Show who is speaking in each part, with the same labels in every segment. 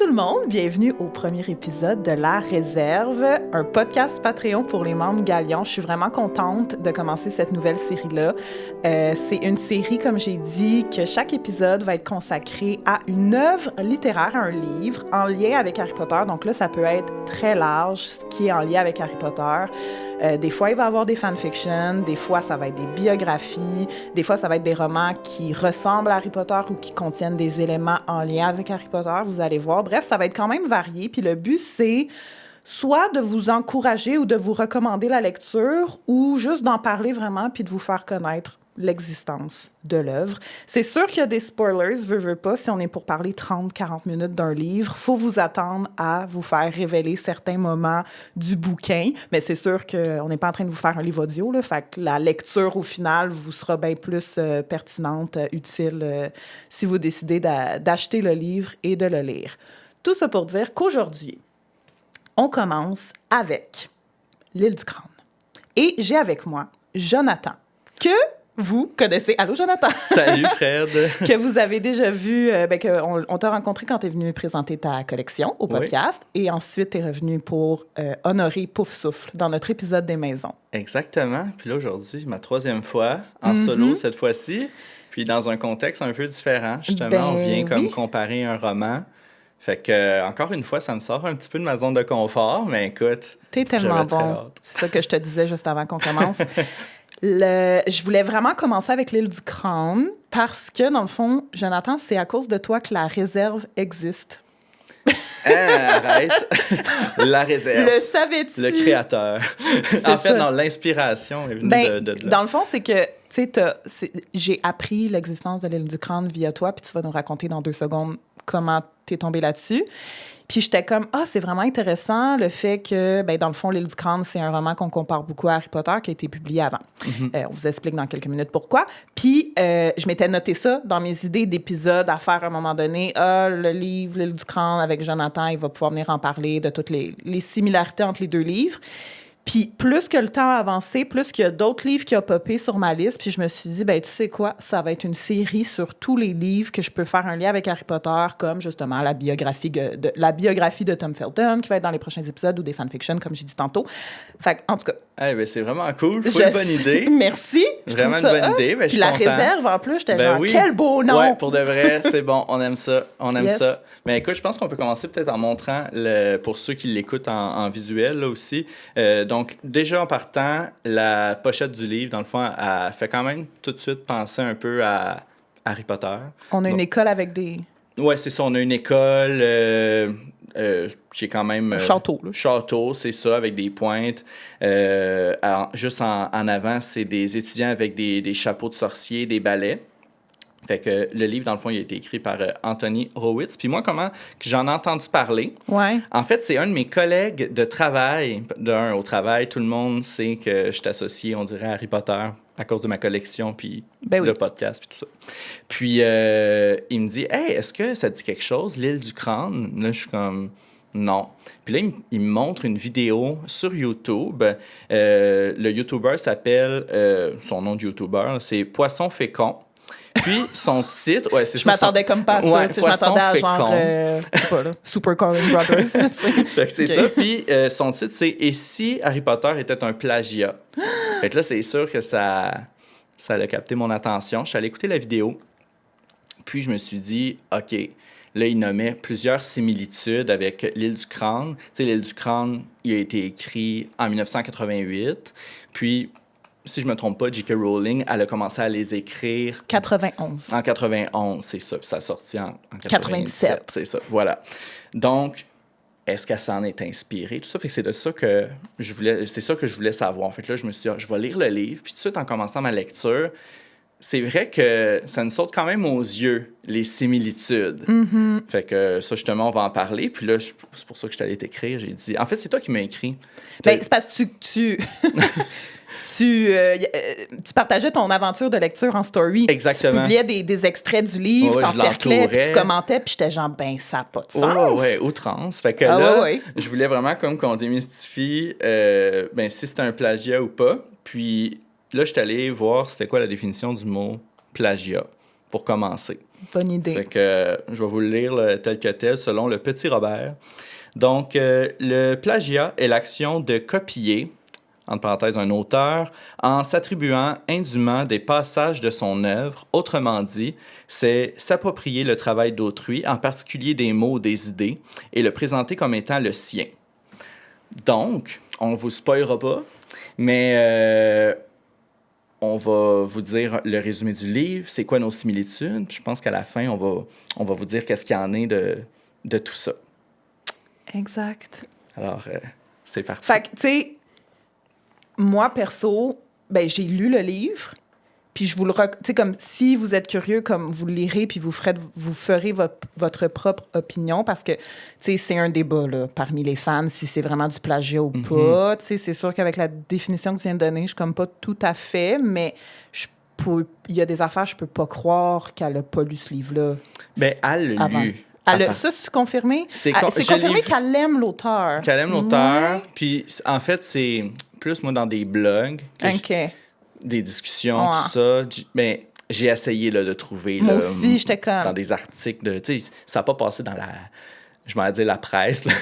Speaker 1: tout le monde, bienvenue au premier épisode de La Réserve, un podcast Patreon pour les membres Galion. Je suis vraiment contente de commencer cette nouvelle série-là. C'est une série, comme j'ai dit, que chaque épisode va être consacré à une œuvre littéraire, un livre en lien avec Harry Potter. Donc là, ça peut être très large, ce qui est en lien avec Harry Potter. Des fois, il va y avoir des fanfictions, des fois, ça va être des biographies, des fois, ça va être des romans qui ressemblent à Harry Potter ou qui contiennent des éléments en lien avec Harry Potter, vous allez voir. Bref, ça va être quand même varié. Puis le but, c'est soit de vous encourager ou de vous recommander la lecture ou juste d'en parler vraiment puis de vous faire connaître l'existence de l'œuvre. C'est sûr qu'il y a des spoilers, veux pas, si on est pour parler 30-40 minutes d'un livre, faut vous attendre à vous faire révéler certains moments du bouquin, mais c'est sûr qu'on n'est pas en train de vous faire un livre audio, là, fait que la lecture, au final, vous sera bien plus pertinente, utile, si vous décidez d'acheter le livre et de le lire. Tout ça pour dire qu'aujourd'hui, on commence avec L'Île du Crâne. Et j'ai avec moi Jonathan, que vous connaissez. Allô, Jonathan?
Speaker 2: Salut, Fred!
Speaker 1: Que vous avez déjà vu, on t'a rencontré quand tu es venu présenter ta collection au podcast, oui. Et ensuite, tu es revenu pour honorer Pouf Souffle dans notre épisode des maisons.
Speaker 2: Exactement. Puis là, aujourd'hui, ma 3e fois, en solo cette fois-ci, puis dans un contexte un peu différent. Justement, on vient comme comparer un roman. Fait que, encore une fois, ça me sort un petit peu de ma zone de confort, mais écoute,
Speaker 1: t'es tellement bon. C'est ça que je te disais juste avant qu'on commence. Je voulais vraiment commencer avec L'Île du Crâne parce que, dans le fond, Jonathan, c'est à cause de toi que la réserve existe.
Speaker 2: Arrête! La réserve.
Speaker 1: Le savais-tu?
Speaker 2: Le créateur. En fait, non, l'inspiration est venue de là.
Speaker 1: Dans le fond, c'est que, tu sais, j'ai appris l'existence de L'Île du Crâne via toi, puis tu vas nous raconter dans 2 secondes comment t'es tombée là-dessus. Puis j'étais comme, c'est vraiment intéressant le fait que, dans le fond, L'Île du Crâne, c'est un roman qu'on compare beaucoup à Harry Potter, qui a été publié avant. On vous explique dans quelques minutes pourquoi. Puis je m'étais noté ça dans mes idées d'épisodes à faire à un moment donné. Le livre L'Île du Crâne avec Jonathan, il va pouvoir venir en parler de toutes les similarités entre les 2 livres. Puis plus que le temps a avancé, plus qu'il y a d'autres livres qui ont popé sur ma liste, puis je me suis dit, tu sais quoi, ça va être une série sur tous les livres que je peux faire un lien avec Harry Potter, comme justement la biographie de Tom Felton, qui va être dans les prochains épisodes, ou des fanfictions, comme j'ai dit tantôt. Fait en tout cas...
Speaker 2: c'est vraiment cool. Une bonne idée.
Speaker 1: Merci.
Speaker 2: Vraiment une bonne idée. Je suis
Speaker 1: la
Speaker 2: content.
Speaker 1: Réserve, en plus, j'étais quel beau nom!
Speaker 2: Ouais, pour de vrai, c'est bon. On aime ça. On aime ça. Mais écoute, je pense qu'on peut commencer peut-être en montrant, pour ceux qui l'écoutent en visuel, là aussi. Donc, déjà en partant, la pochette du livre, dans le fond, elle fait quand même tout de suite penser un peu à Harry Potter.
Speaker 1: On a une école avec des...
Speaker 2: Ouais, c'est ça. On a une école... j'ai quand même...
Speaker 1: château, là.
Speaker 2: Château, c'est ça, avec des pointes. Juste en avant, c'est des étudiants avec des chapeaux de sorciers, des balais. Fait que le livre, dans le fond, il a été écrit par Anthony Horowitz. Puis moi, comment que j'en ai entendu parler?
Speaker 1: Ouais.
Speaker 2: En fait, c'est un de mes collègues de travail. Au travail, tout le monde sait que je suis associé, on dirait, à Harry Potter à cause de ma collection, puis le podcast, puis tout ça. Puis il me dit « Hey, est-ce que ça dit quelque chose, L'Île du Crâne? » Là, je suis comme... Non. Puis là, il me montre une vidéo sur YouTube. Le YouTuber s'appelle... son nom de YouTuber, c'est Poisson Fécond. Puis, son titre... Ouais, c'est
Speaker 1: je m'attendais comme pas à ça.
Speaker 2: Ouais,
Speaker 1: je m'attendais à genre... je sais pas, là, Super Colin Brothers.
Speaker 2: Fait que c'est ça. Puis, son titre, c'est « Et si Harry Potter était un plagiat? » Fait que là, c'est sûr que ça a capté mon attention. Je suis allé écouter la vidéo. Puis, je me suis dit, OK, là, il nommait plusieurs similitudes avec L'Île du Crâne. Tu sais, L'Île du Crâne, il a été écrit en 1988. Puis... Si je ne me trompe pas, J.K. Rowling, elle a commencé à les écrire...
Speaker 1: 91.
Speaker 2: En 91, c'est ça. Puis ça a sorti en 97. C'est ça, voilà. Donc, est-ce qu'elle s'en est inspirée? Tout ça, fait que c'est de ça que je voulais savoir. En fait, là, je me suis dit, je vais lire le livre. Puis tout de suite, en commençant ma lecture, c'est vrai que ça nous saute quand même aux yeux, les similitudes. Fait que ça, justement, on va en parler. Puis là, c'est pour ça que je t'allais t'écrire. J'ai dit... En fait, c'est toi qui m'as écrit.
Speaker 1: C'est parce que tu... Tu partageais ton aventure de lecture en story.
Speaker 2: Exactement.
Speaker 1: Tu publiais des extraits du livre, t'encerclais, puis tu commentais, puis j'étais genre, ça n'a pas de sens.
Speaker 2: Ouais, outrance. Fait que je voulais vraiment comme qu'on démystifie si c'était un plagiat ou pas. Puis là, je suis allé voir c'était quoi la définition du mot plagiat. pour commencer.
Speaker 1: Bonne idée.
Speaker 2: Fait que je vais vous le lire tel que tel, selon le petit Robert. Donc, le plagiat est l'action de copier, entre parenthèses, un auteur, en s'attribuant indûment des passages de son œuvre. Autrement dit, c'est s'approprier le travail d'autrui, en particulier des mots ou des idées, et le présenter comme étant le sien. Donc, on ne vous spoilera pas, mais on va vous dire le résumé du livre, c'est quoi nos similitudes. Je pense qu'à la fin, on va vous dire qu'est-ce qu'il y en est de tout ça.
Speaker 1: Exact.
Speaker 2: Alors, c'est parti.
Speaker 1: Fait que, tu sais, moi, perso, ben, j'ai lu le livre, puis je vous le... Tu sais, comme, si vous êtes curieux, comme, vous le lirez, puis vous ferez votre propre opinion, parce que, tu sais, c'est un débat, là, parmi les fans, si c'est vraiment du plagiat ou pas. Tu sais, c'est sûr qu'avec la définition que tu viens de donner, je suis comme pas tout à fait, mais il y a des affaires, je peux pas croire qu'elle a pas lu ce livre-là.
Speaker 2: Ben, elle l'a lu.
Speaker 1: Ça, c'est confirmé? C'est confirmé qu'elle aime l'auteur.
Speaker 2: Qu'elle aime l'auteur. Puis, en fait, c'est plus, moi, dans des blogs, des discussions, tout ça. Ben, j'ai essayé là, de trouver...
Speaker 1: Moi aussi, j'étais comme...
Speaker 2: Dans des articles. Tu sais, ça n'a pas passé dans la... Je m'en dire la presse, là,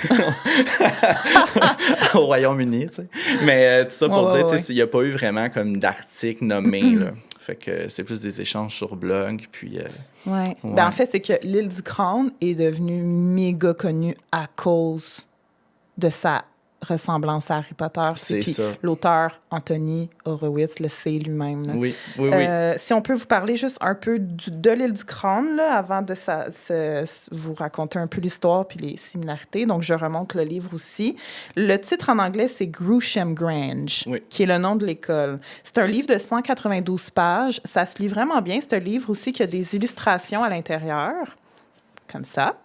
Speaker 2: au Royaume-Uni, tu sais. Mais tout ça pour dire, tu sais, il n'y a pas eu vraiment comme d'article nommé, là. Fait que c'est plus des échanges sur blog, puis...
Speaker 1: Ouais. Ben, en fait, c'est que l'île du Crâne est devenue méga connue à cause de sa ressemblance à Harry Potter.
Speaker 2: C'est
Speaker 1: puis
Speaker 2: ça.
Speaker 1: L'auteur Anthony Horowitz le sait lui-même. Là.
Speaker 2: Oui.
Speaker 1: Si on peut vous parler juste un peu de l'île du Crâne, là, avant de vous raconter un peu l'histoire puis les similarités. Donc, je remonte le livre aussi. Le titre en anglais, c'est Grewsham Grange, qui est le nom de l'école. C'est un livre de 192 pages. Ça se lit vraiment bien. C'est un livre aussi qui a des illustrations à l'intérieur, comme ça.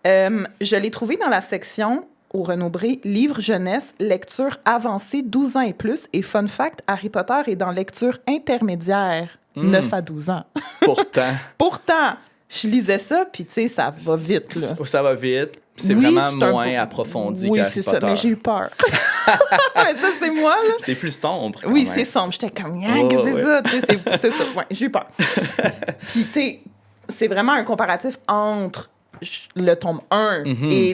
Speaker 1: Je l'ai trouvé dans la section... au Renaud-Bré, livre jeunesse, lecture avancée 12 ans et plus. Et fun fact, Harry Potter est dans lecture intermédiaire, 9 à 12 ans. Pourtant, je lisais ça, puis tu sais, ça va vite. Là.
Speaker 2: Ça va vite. C'est vraiment moins approfondi qu'Harry Potter.
Speaker 1: Oui, c'est ça, mais j'ai eu peur. Mais ça, c'est moi, là.
Speaker 2: C'est plus sombre, quand
Speaker 1: même.
Speaker 2: C'est
Speaker 1: sombre. J'étais comme, qu'est-ce que c'est ça? C'est ça. Ouais, j'ai eu peur. Puis, tu sais, c'est vraiment un comparatif entre le tome 1 et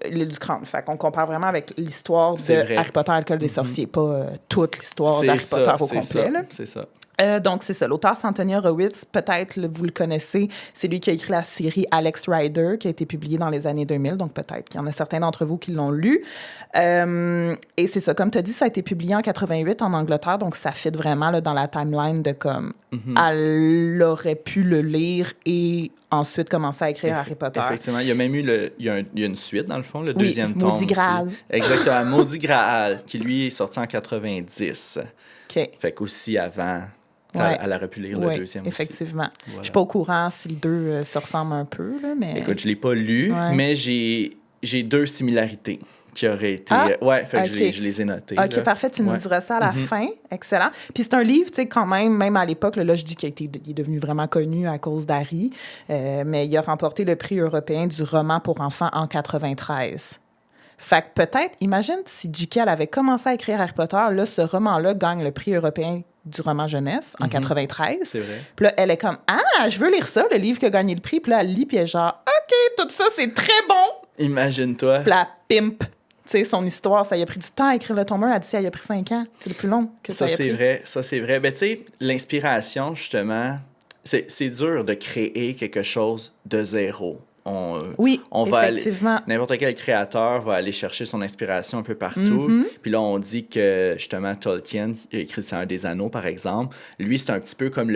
Speaker 1: l'île du Crâne. Fait qu'on compare vraiment avec l'histoire de Harry Potter, l'école des sorciers, pas toute l'histoire d'Harry Potter au complet. Là.
Speaker 2: C'est ça.
Speaker 1: Donc, c'est ça. L'auteur, c'est Anthony Horowitz. Peut-être, vous le connaissez. C'est lui qui a écrit la série Alex Rider, qui a été publiée dans les années 2000. Donc, peut-être qu'il y en a certains d'entre vous qui l'ont lu. Et c'est ça. Comme tu as dit, ça a été publié en 88 en Angleterre. Donc, ça fit vraiment là, dans la timeline de comme... Elle aurait pu le lire et ensuite commencer à écrire Harry Potter.
Speaker 2: Effectivement. Il y a même eu il y a une suite, dans le fond, le deuxième tome.
Speaker 1: Maudit Graal.
Speaker 2: Exactement. Maudit Graal, qui, lui, est sorti en 90.
Speaker 1: OK.
Speaker 2: Fait qu'aussi avant... Elle aurait pu lire le deuxième
Speaker 1: effectivement.
Speaker 2: aussi. Voilà.
Speaker 1: Je ne suis pas au courant si les deux se ressemblent un peu. Là, mais...
Speaker 2: Écoute, je ne l'ai pas lu, mais j'ai deux similarités qui auraient été... fait que je les ai notées.
Speaker 1: OK,
Speaker 2: là.
Speaker 1: Parfait. Tu nous diras ça à la fin. Excellent. Puis c'est un livre, tu sais, quand même à l'époque, là, je dis qu'il est devenu vraiment connu à cause d'Harry, mais il a remporté le prix européen du roman pour enfants en 93. Fait que peut-être, imagine si J.K. avait commencé à écrire Harry Potter, là, ce roman-là gagne le prix européen du roman jeunesse en 93.
Speaker 2: C'est vrai.
Speaker 1: Puis là, elle est comme, je veux lire ça, le livre qui a gagné le prix. Puis là, elle lit, puis elle est genre, OK, tout ça, c'est très bon.
Speaker 2: Imagine-toi.
Speaker 1: Puis la pimp. Tu sais, son histoire, ça y a pris du temps à écrire le tome 1. Elle dit, ça y a pris 5 ans. C'est le plus long que ça y a pris.
Speaker 2: Ça, c'est vrai. Ben, tu sais, l'inspiration, justement, c'est dur de créer quelque chose de zéro.
Speaker 1: Effectivement.
Speaker 2: N'importe quel créateur va aller chercher son inspiration un peu partout. Puis là, on dit que, justement, Tolkien, il a écrit Le Seigneur des Anneaux, par exemple. Lui, c'est un petit peu comme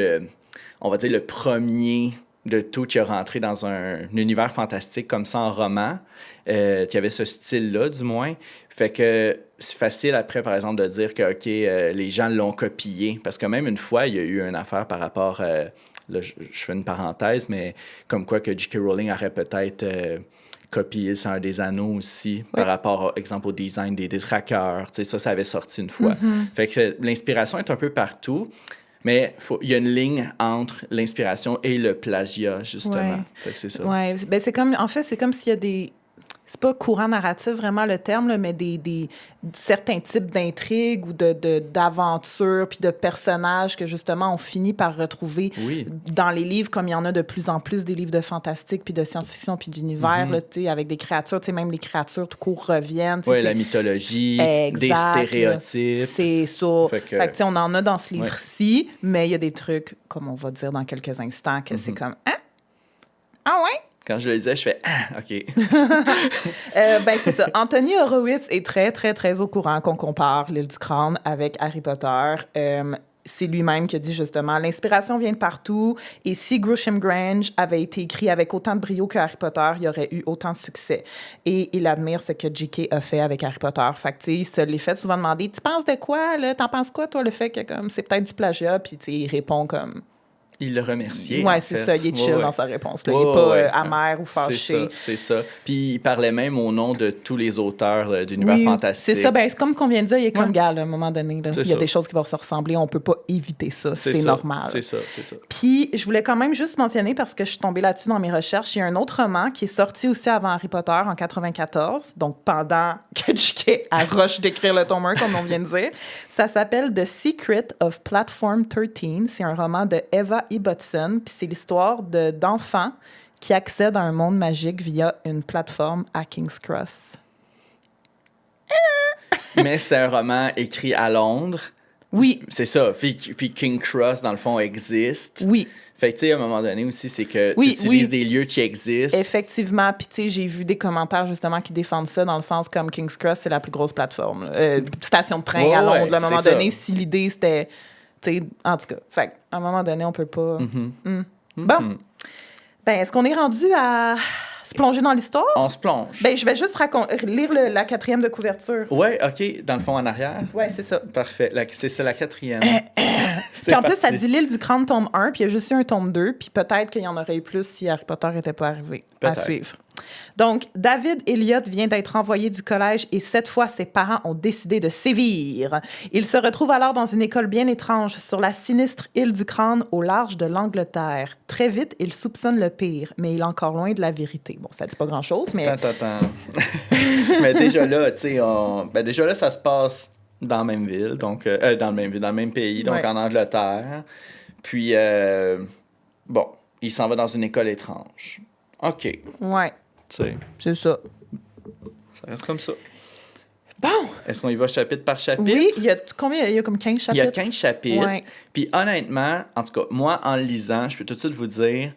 Speaker 2: on va dire, le premier de tout qui a rentré dans un univers fantastique comme ça en roman, qui avait ce style-là, du moins. Fait que c'est facile après, par exemple, de dire que, OK, les gens l'ont copié. Parce que même une fois, il y a eu une affaire par rapport... Là, je fais une parenthèse, mais comme quoi que J.K. Rowling aurait peut-être copié Le Seigneur des Anneaux aussi, par rapport, par exemple, au design des détraqueurs. Tu sais, ça avait sorti une fois. Fait que l'inspiration est un peu partout, mais il y a une ligne entre l'inspiration et le plagiat, justement. Fait que c'est ça.
Speaker 1: Oui, ben, c'est comme s'il y a des... c'est pas courant narratif vraiment le terme, là, mais des certains types d'intrigues ou d'aventures puis de personnages que justement on finit par retrouver dans les livres, comme il y en a de plus en plus des livres de fantastique puis de science-fiction puis d'univers, là, tu sais, avec des créatures, tu sais, même les créatures tout court reviennent.
Speaker 2: Oui, la mythologie, des stéréotypes.
Speaker 1: C'est ça. Fait que tu sais, on en a dans ce livre-ci, mais il y a des trucs, comme on va dire dans quelques instants, que c'est comme « Hein? Ah ouais? »
Speaker 2: Quand je le disais, je fais « Ah, OK. »
Speaker 1: Ben c'est ça. Anthony Horowitz est très, très, très au courant qu'on compare L'île du crâne avec Harry Potter. C'est lui-même qui a dit justement « L'inspiration vient de partout et si Grisham Grange avait été écrit avec autant de brio que Harry Potter, il y aurait eu autant de succès. » Et il admire ce que J.K. a fait avec Harry Potter. Fait que, tu sais, il se l'est fait souvent demander « Tu penses de quoi, là? T'en penses quoi, toi, le fait que comme c'est peut-être du plagiat? » Puis, tu sais, il répond comme...
Speaker 2: Il le remerciait.
Speaker 1: Oui, c'est ça. Il est chill dans sa réponse. Là. Il n'est pas amer ou fâché.
Speaker 2: C'est ça. Puis il parlait même au nom de tous les auteurs d'univers fantastique.
Speaker 1: C'est ça. Ben, comme qu'on vient de dire, il est comme gars, à un moment donné. Là. Il y a des choses qui vont se ressembler. On ne peut pas éviter ça. C'est normal.
Speaker 2: C'est ça.
Speaker 1: Puis je voulais quand même juste mentionner, parce que je suis tombée là-dessus dans mes recherches, il y a un autre roman qui est sorti aussi avant Harry Potter en 1994, donc pendant que J.K. rush d'écrire le tome 1, comme on vient de dire. Ça s'appelle The Secret of Platform 13. C'est un roman de Eva Ibbotson, puis c'est l'histoire d'enfants qui accèdent à un monde magique via une plateforme à King's Cross.
Speaker 2: Mais c'était un roman écrit à Londres.
Speaker 1: Oui.
Speaker 2: C'est ça. Puis King's Cross, dans le fond, existe.
Speaker 1: Oui.
Speaker 2: Fait que, tu sais, à un moment donné aussi, c'est que tu utilises des lieux qui existent.
Speaker 1: Effectivement. Puis, tu sais, j'ai vu des commentaires, justement, qui défendent ça dans le sens comme King's Cross, c'est la plus grosse plateforme. Station de train à Londres. À un moment donné, si l'idée, c'était... Tu sais, en tout cas. Fait à un moment donné, on peut pas... Bon. Ben, est-ce qu'on est rendu à se plonger dans l'histoire?
Speaker 2: On se plonge.
Speaker 1: Ben, je vais juste lire la 4e de couverture.
Speaker 2: Oui, OK. Dans le fond, en arrière?
Speaker 1: Oui, c'est ça.
Speaker 2: Parfait. C'est ça, la 4e.
Speaker 1: Puis en plus, ça dit L'île du crâne, tome 1, puis il y a juste eu un tome 2, puis peut-être qu'il y en aurait eu plus si Harry Potter n'était pas arrivé à suivre. Donc, David Elliott vient d'être renvoyé du collège et cette fois, ses parents ont décidé de sévir. Il se retrouve alors dans une école bien étrange sur la sinistre île du Crâne au large de l'Angleterre. Très vite, il soupçonne le pire, mais il est encore loin de la vérité. Bon, ça dit pas grand-chose, mais...
Speaker 2: Attends. Mais déjà là, tu sais, déjà là, ça se passe dans la même ville, donc... dans le même pays, donc en Angleterre. Puis, bon, il s'en va dans une école étrange. OK.
Speaker 1: Ouais.
Speaker 2: T'sais.
Speaker 1: C'est ça.
Speaker 2: Ça reste comme ça.
Speaker 1: Bon.
Speaker 2: Est-ce qu'on y va chapitre par chapitre?
Speaker 1: Oui, il y a combien? Il y a comme 15 chapitres?
Speaker 2: Il y a 15 chapitres. Ouais. Puis honnêtement, en tout cas, moi, en le lisant, je peux tout de suite vous dire,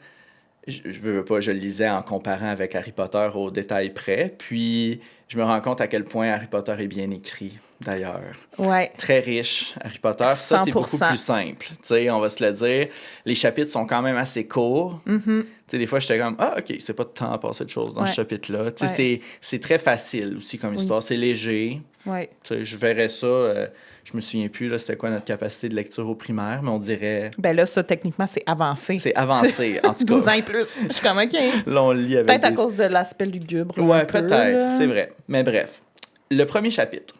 Speaker 2: je veux pas, je le lisais en comparant avec Harry Potter au détail près. Puis je me rends compte à quel point Harry Potter est bien écrit, d'ailleurs.
Speaker 1: Ouais.
Speaker 2: Très riche, Harry Potter. 100%. Ça, c'est beaucoup plus simple. Tu sais, on va se le dire. Les chapitres sont quand même assez courts. Tu sais, des fois, j'étais comme, ah, OK, c'est pas de temps à passer de choses dans ce chapitre-là. Tu sais, c'est très facile aussi comme histoire. C'est léger.
Speaker 1: Ouais.
Speaker 2: Tu sais, je verrais ça. Je me souviens plus, là, c'était quoi notre capacité de lecture au primaire, mais on dirait...
Speaker 1: Ben là, ça, techniquement, c'est avancé.
Speaker 2: C'est avancé, en tout cas.
Speaker 1: 12 ans et plus. Je suis comme, OK.
Speaker 2: Là, on le lit avec
Speaker 1: peut-être à cause de l'aspect lugubre.
Speaker 2: Ouais, peut-être, c'est vrai. Mais bref, le premier chapitre,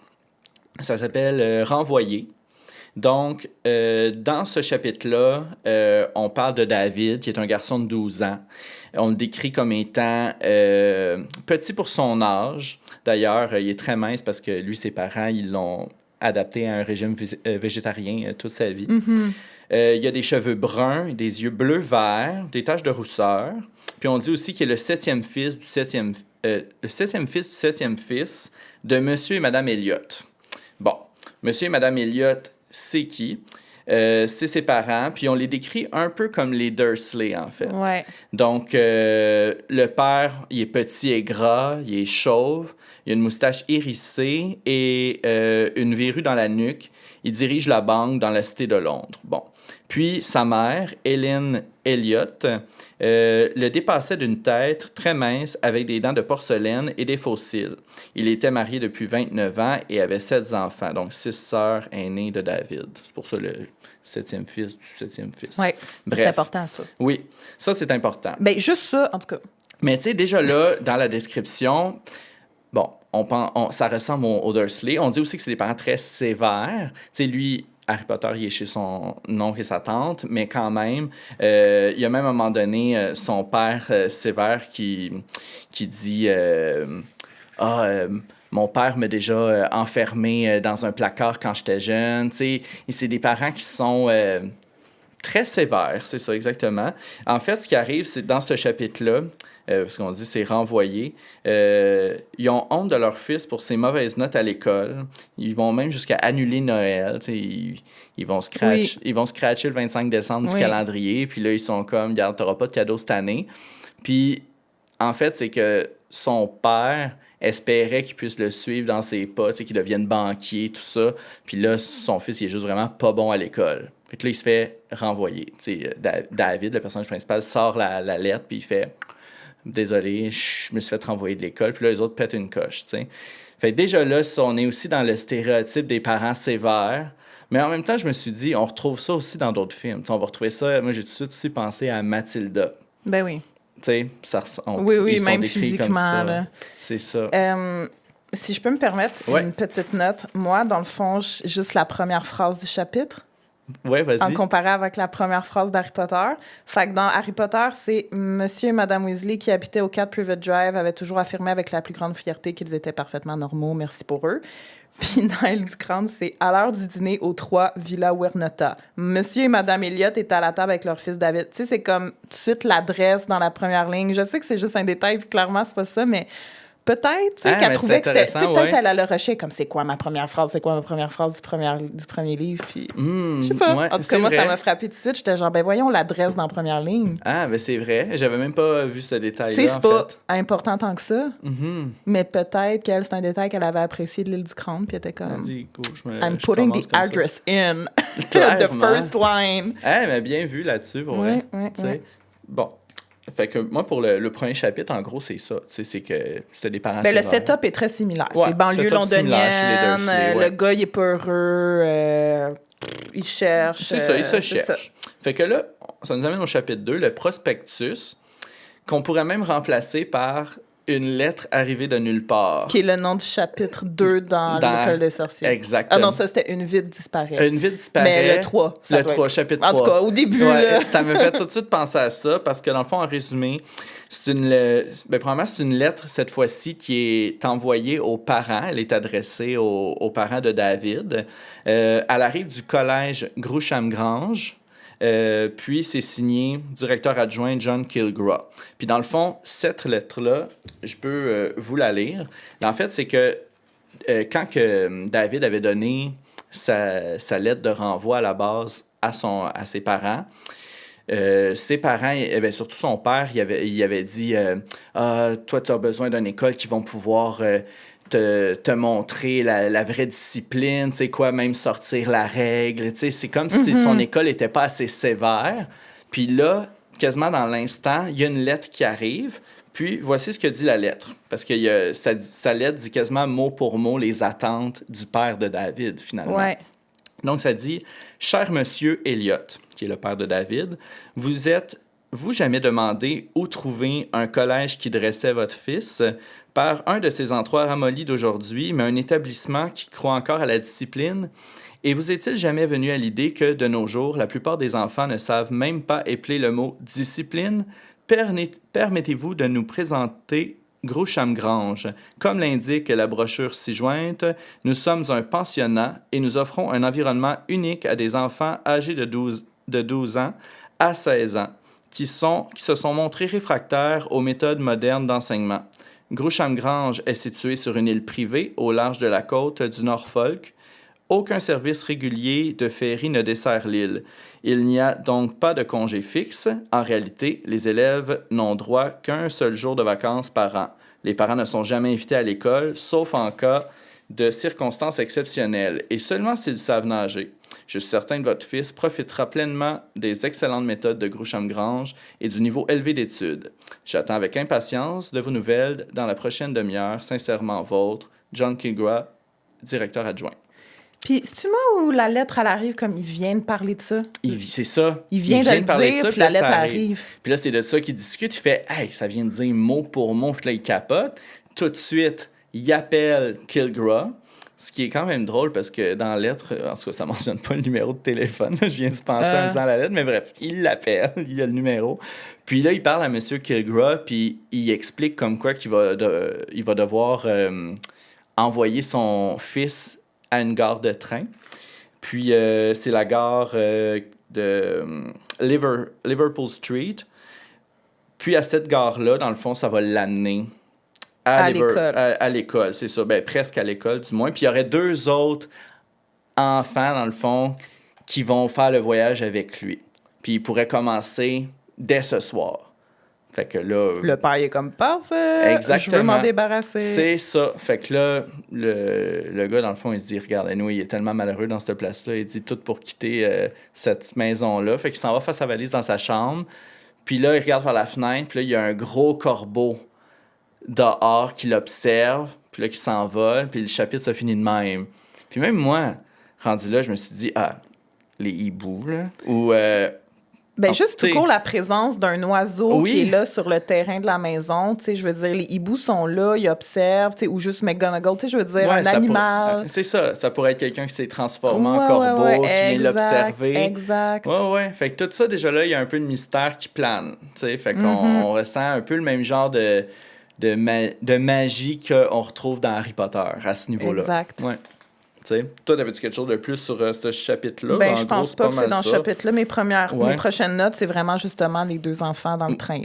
Speaker 2: ça s'appelle « Renvoyer ». Donc, dans ce chapitre-là, on parle de David, qui est un garçon de 12 ans. On le décrit comme étant petit pour son âge. D'ailleurs, il est très mince parce que lui, ses parents, ils l'ont adapté à un régime végétarien toute sa vie. Il a des cheveux bruns, des yeux bleu-vert, des taches de rousseur. Puis on dit aussi qu'il est le septième fils du septième fils de Monsieur et Madame Elliott. Bon, Monsieur et Madame Elliott, c'est qui? C'est ses parents, puis on les décrit un peu comme les Dursley, en fait.
Speaker 1: Ouais.
Speaker 2: Donc, le père, il est petit et gras, il est chauve, il a une moustache hérissée et une verrue dans la nuque. Il dirige la banque dans la cité de Londres. Bon. Puis, sa mère, Hélène Elliott, le dépassait d'une tête très mince avec des dents de porcelaine et des fossiles. Il était marié depuis 29 ans et avait 7 enfants, donc 6 sœurs aînées de David. C'est pour ça le septième fils du septième fils.
Speaker 1: Oui, c'est important, ça.
Speaker 2: Oui, ça, c'est important.
Speaker 1: Bien, juste ça, en tout cas.
Speaker 2: Mais tu sais, déjà là, dans la description, bon, ça ressemble aux Dursley. On dit aussi que c'est des parents très sévères. Tu sais, lui... Harry Potter, il est chez son oncle et sa tante, mais quand même, il y a même à un moment donné son père sévère qui dit mon père m'a déjà enfermé dans un placard quand j'étais jeune. Tu sais, c'est des parents qui sont très sévères, c'est ça exactement. En fait, ce qui arrive, c'est dans ce chapitre-là, parce qu'on dit c'est renvoyé, ils ont honte de leur fils pour ses mauvaises notes à l'école. Ils vont même jusqu'à annuler Noël. Tu sais, ils vont scratcher le 25 décembre du calendrier, puis là, ils sont comme, regarde, t'auras pas de cadeau cette année. Puis, en fait, c'est que son père espérait qu'il puisse le suivre dans ses pas, qu'il devienne banquier, tout ça. Puis là, son fils, il est juste vraiment pas bon à l'école. Puis là, il se fait renvoyer. David, le personnage principal, sort la lettre, puis il fait « Désolé, je me suis fait renvoyer de l'école. » Puis là, les autres pètent une coche, t'sais. Fait que déjà là, on est aussi dans le stéréotype des parents sévères. Mais en même temps, je me suis dit, on retrouve ça aussi dans d'autres films. T'sais, on va retrouver ça... Moi, j'ai tout de suite aussi pensé à Mathilda.
Speaker 1: Ben oui.
Speaker 2: Tu sais,
Speaker 1: oui, ils même physiquement. Comme ça. Là.
Speaker 2: C'est ça.
Speaker 1: Si je peux me permettre une petite note, moi, dans le fond, juste la première phrase du chapitre.
Speaker 2: Oui, vas-y.
Speaker 1: En comparé avec la première phrase d'Harry Potter. Fait que dans Harry Potter, c'est Monsieur et Madame Weasley qui habitaient au 4 Privet Drive avaient toujours affirmé avec la plus grande fierté qu'ils étaient parfaitement normaux. Merci pour eux. Puis dans Elle du crâne, c'est à l'heure du dîner aux 3 Villa Wernota. Monsieur et Madame Elliott étaient à la table avec leur fils David. Tu sais, c'est comme tout de suite l'adresse dans la première ligne. Je sais que c'est juste un détail, puis clairement, c'est pas ça, mais peut-être, tu sais, qu'elle trouvait que c'était... Tu sais, peut-être elle allait le rusher comme c'est quoi ma première phrase du premier livre, puis je sais pas. En tout cas, moi, ça m'a frappé tout de suite. J'étais genre, ben voyons l'adresse dans la première ligne.
Speaker 2: Ah, ben c'est vrai. J'avais même pas vu ce détail-là,
Speaker 1: tu sais, c'est pas important tant que ça, mais peut-être qu'elle, c'est un détail qu'elle avait apprécié de l'île du Crâne, puis elle était comme... I'm putting the address in. The first line.
Speaker 2: Ah, mais bien vu là-dessus, pour vrai. Bon. Fait que moi, pour le premier chapitre, en gros, c'est ça. C'est que c'était des parents sévères.
Speaker 1: Le setup est très similaire. C'est banlieue londonienne, le gars, il est pas heureux, il cherche.
Speaker 2: C'est ça, il se cherche. Fait que là, ça nous amène au chapitre 2, le prospectus, qu'on pourrait même remplacer par une lettre arrivée de nulle part.
Speaker 1: Qui est le nom du chapitre 2 dans l'école des sorciers.
Speaker 2: Exactement.
Speaker 1: Ah non, ça, c'était Une vie disparaît.
Speaker 2: Une vie disparaît.
Speaker 1: Mais le 3.
Speaker 2: Le 3, chapitre 3.
Speaker 1: En tout cas, au début, là.
Speaker 2: Ça me fait tout de suite penser à ça, parce que dans le fond, en résumé, premièrement, c'est une lettre, cette fois-ci, qui est envoyée aux parents. Elle est adressée aux parents de David. Elle arrive du collège Groucham-Grange. Puis c'est signé directeur adjoint John Kilgore. Puis dans le fond, cette lettre-là, je peux vous la lire. En fait, c'est que quand que David avait donné sa lettre de renvoi à la base à ses parents, surtout son père, il avait dit toi, tu as besoin d'une école qui vont pouvoir... te montrer la vraie discipline, tu sais quoi, même sortir la règle, tu sais, c'est comme si son école n'était pas assez sévère. Puis là, quasiment dans l'instant, il y a une lettre qui arrive, puis voici ce que dit la lettre. Parce que sa lettre dit quasiment mot pour mot les attentes du père de David, finalement.
Speaker 1: Ouais.
Speaker 2: Donc, ça dit « Cher monsieur Elliott, qui est le père de David, vous jamais demandé où trouver un collège qui dressait votre fils par un de ces endroits ramollis d'aujourd'hui, mais un établissement qui croit encore à la discipline? Et vous est-il jamais venu à l'idée que, de nos jours, la plupart des enfants ne savent même pas épeler le mot « discipline » Permettez-vous de nous présenter Groucham-Grange. Comme l'indique la brochure ci-jointe, nous sommes un pensionnat et nous offrons un environnement unique à des enfants âgés de 12 ans à 16 ans, qui se sont montrés réfractaires aux méthodes modernes d'enseignement. Groucham-Grange est situé sur une île privée au large de la côte du Norfolk. Aucun service régulier de ferry ne dessert l'île. Il n'y a donc pas de congé fixe. En réalité, les élèves n'ont droit qu'un seul jour de vacances par an. Les parents ne sont jamais invités à l'école, sauf en cas de circonstances exceptionnelles, et seulement s'ils savent nager. Je suis certain que votre fils profitera pleinement des excellentes méthodes de Groucham-Grange et du niveau élevé d'études. J'attends avec impatience de vos nouvelles dans la prochaine demi-heure. Sincèrement vôtre, John Kilgore, directeur adjoint.
Speaker 1: Puis, c'est-tu moi où la lettre, elle arrive comme il vient de parler de ça?
Speaker 2: C'est ça.
Speaker 1: Il vient de le dire, puis la lettre arrive.
Speaker 2: Puis là, c'est de ça qu'il discute. Il fait « Hey, ça vient de dire mot pour mot. » Puis là, il capote. Tout de suite, il appelle Kilgore. ce qui est quand même drôle parce que dans la lettre, en tout cas, ça mentionne pas le numéro de téléphone. Je viens d'y penser en lisant la lettre, mais bref, il l'appelle, il a le numéro. Puis là, il parle à M. Kilgore, puis il explique comme quoi qu'il va, il va devoir envoyer son fils à une gare de train. Puis c'est la gare de Liverpool Street. Puis à cette gare-là, dans le fond, ça va l'amener à l'école. À l'école, c'est ça. Ben, presque à l'école, du moins. Puis il y aurait 2 autres enfants, dans le fond, qui vont faire le voyage avec lui. Puis il pourrait commencer dès ce soir. Fait que là...
Speaker 1: Le père est comme parfait. Exactement. Je veux m'en débarrasser.
Speaker 2: C'est ça. Fait que là, le gars, dans le fond, il se dit, regarde, nous, il est tellement malheureux dans cette place-là. Il dit tout pour quitter cette maison-là. Fait qu'il s'en va faire sa valise dans sa chambre. Puis là, il regarde par la fenêtre. Puis là, il y a un gros corbeau dehors qui l'observe. Puis là, qui s'envole. Puis le chapitre se finit de même. Puis même moi, rendu là, je me suis dit, les hiboux, là. Ou...
Speaker 1: juste tout court, la présence d'un oiseau qui est là sur le terrain de la maison, tu sais, je veux dire, les hiboux sont là, ils observent, tu sais, ou juste McGonagall, tu sais, je veux dire, un animal.
Speaker 2: C'est ça, ça pourrait être quelqu'un qui s'est transformé en corbeau, qui vient l'observer.
Speaker 1: Exact.
Speaker 2: Ouais. Fait que tout ça, déjà là, il y a un peu de mystère qui plane, tu sais, fait qu'on ressent un peu le même genre de magie qu'on retrouve dans Harry Potter, à ce niveau-là.
Speaker 1: Exact.
Speaker 2: Ouais. T'sais, toi, t'avais-tu quelque chose de plus sur ce chapitre-là?
Speaker 1: Je pense pas que c'est dans ce chapitre-là. Mes prochaines notes, c'est vraiment justement les 2 enfants dans le train.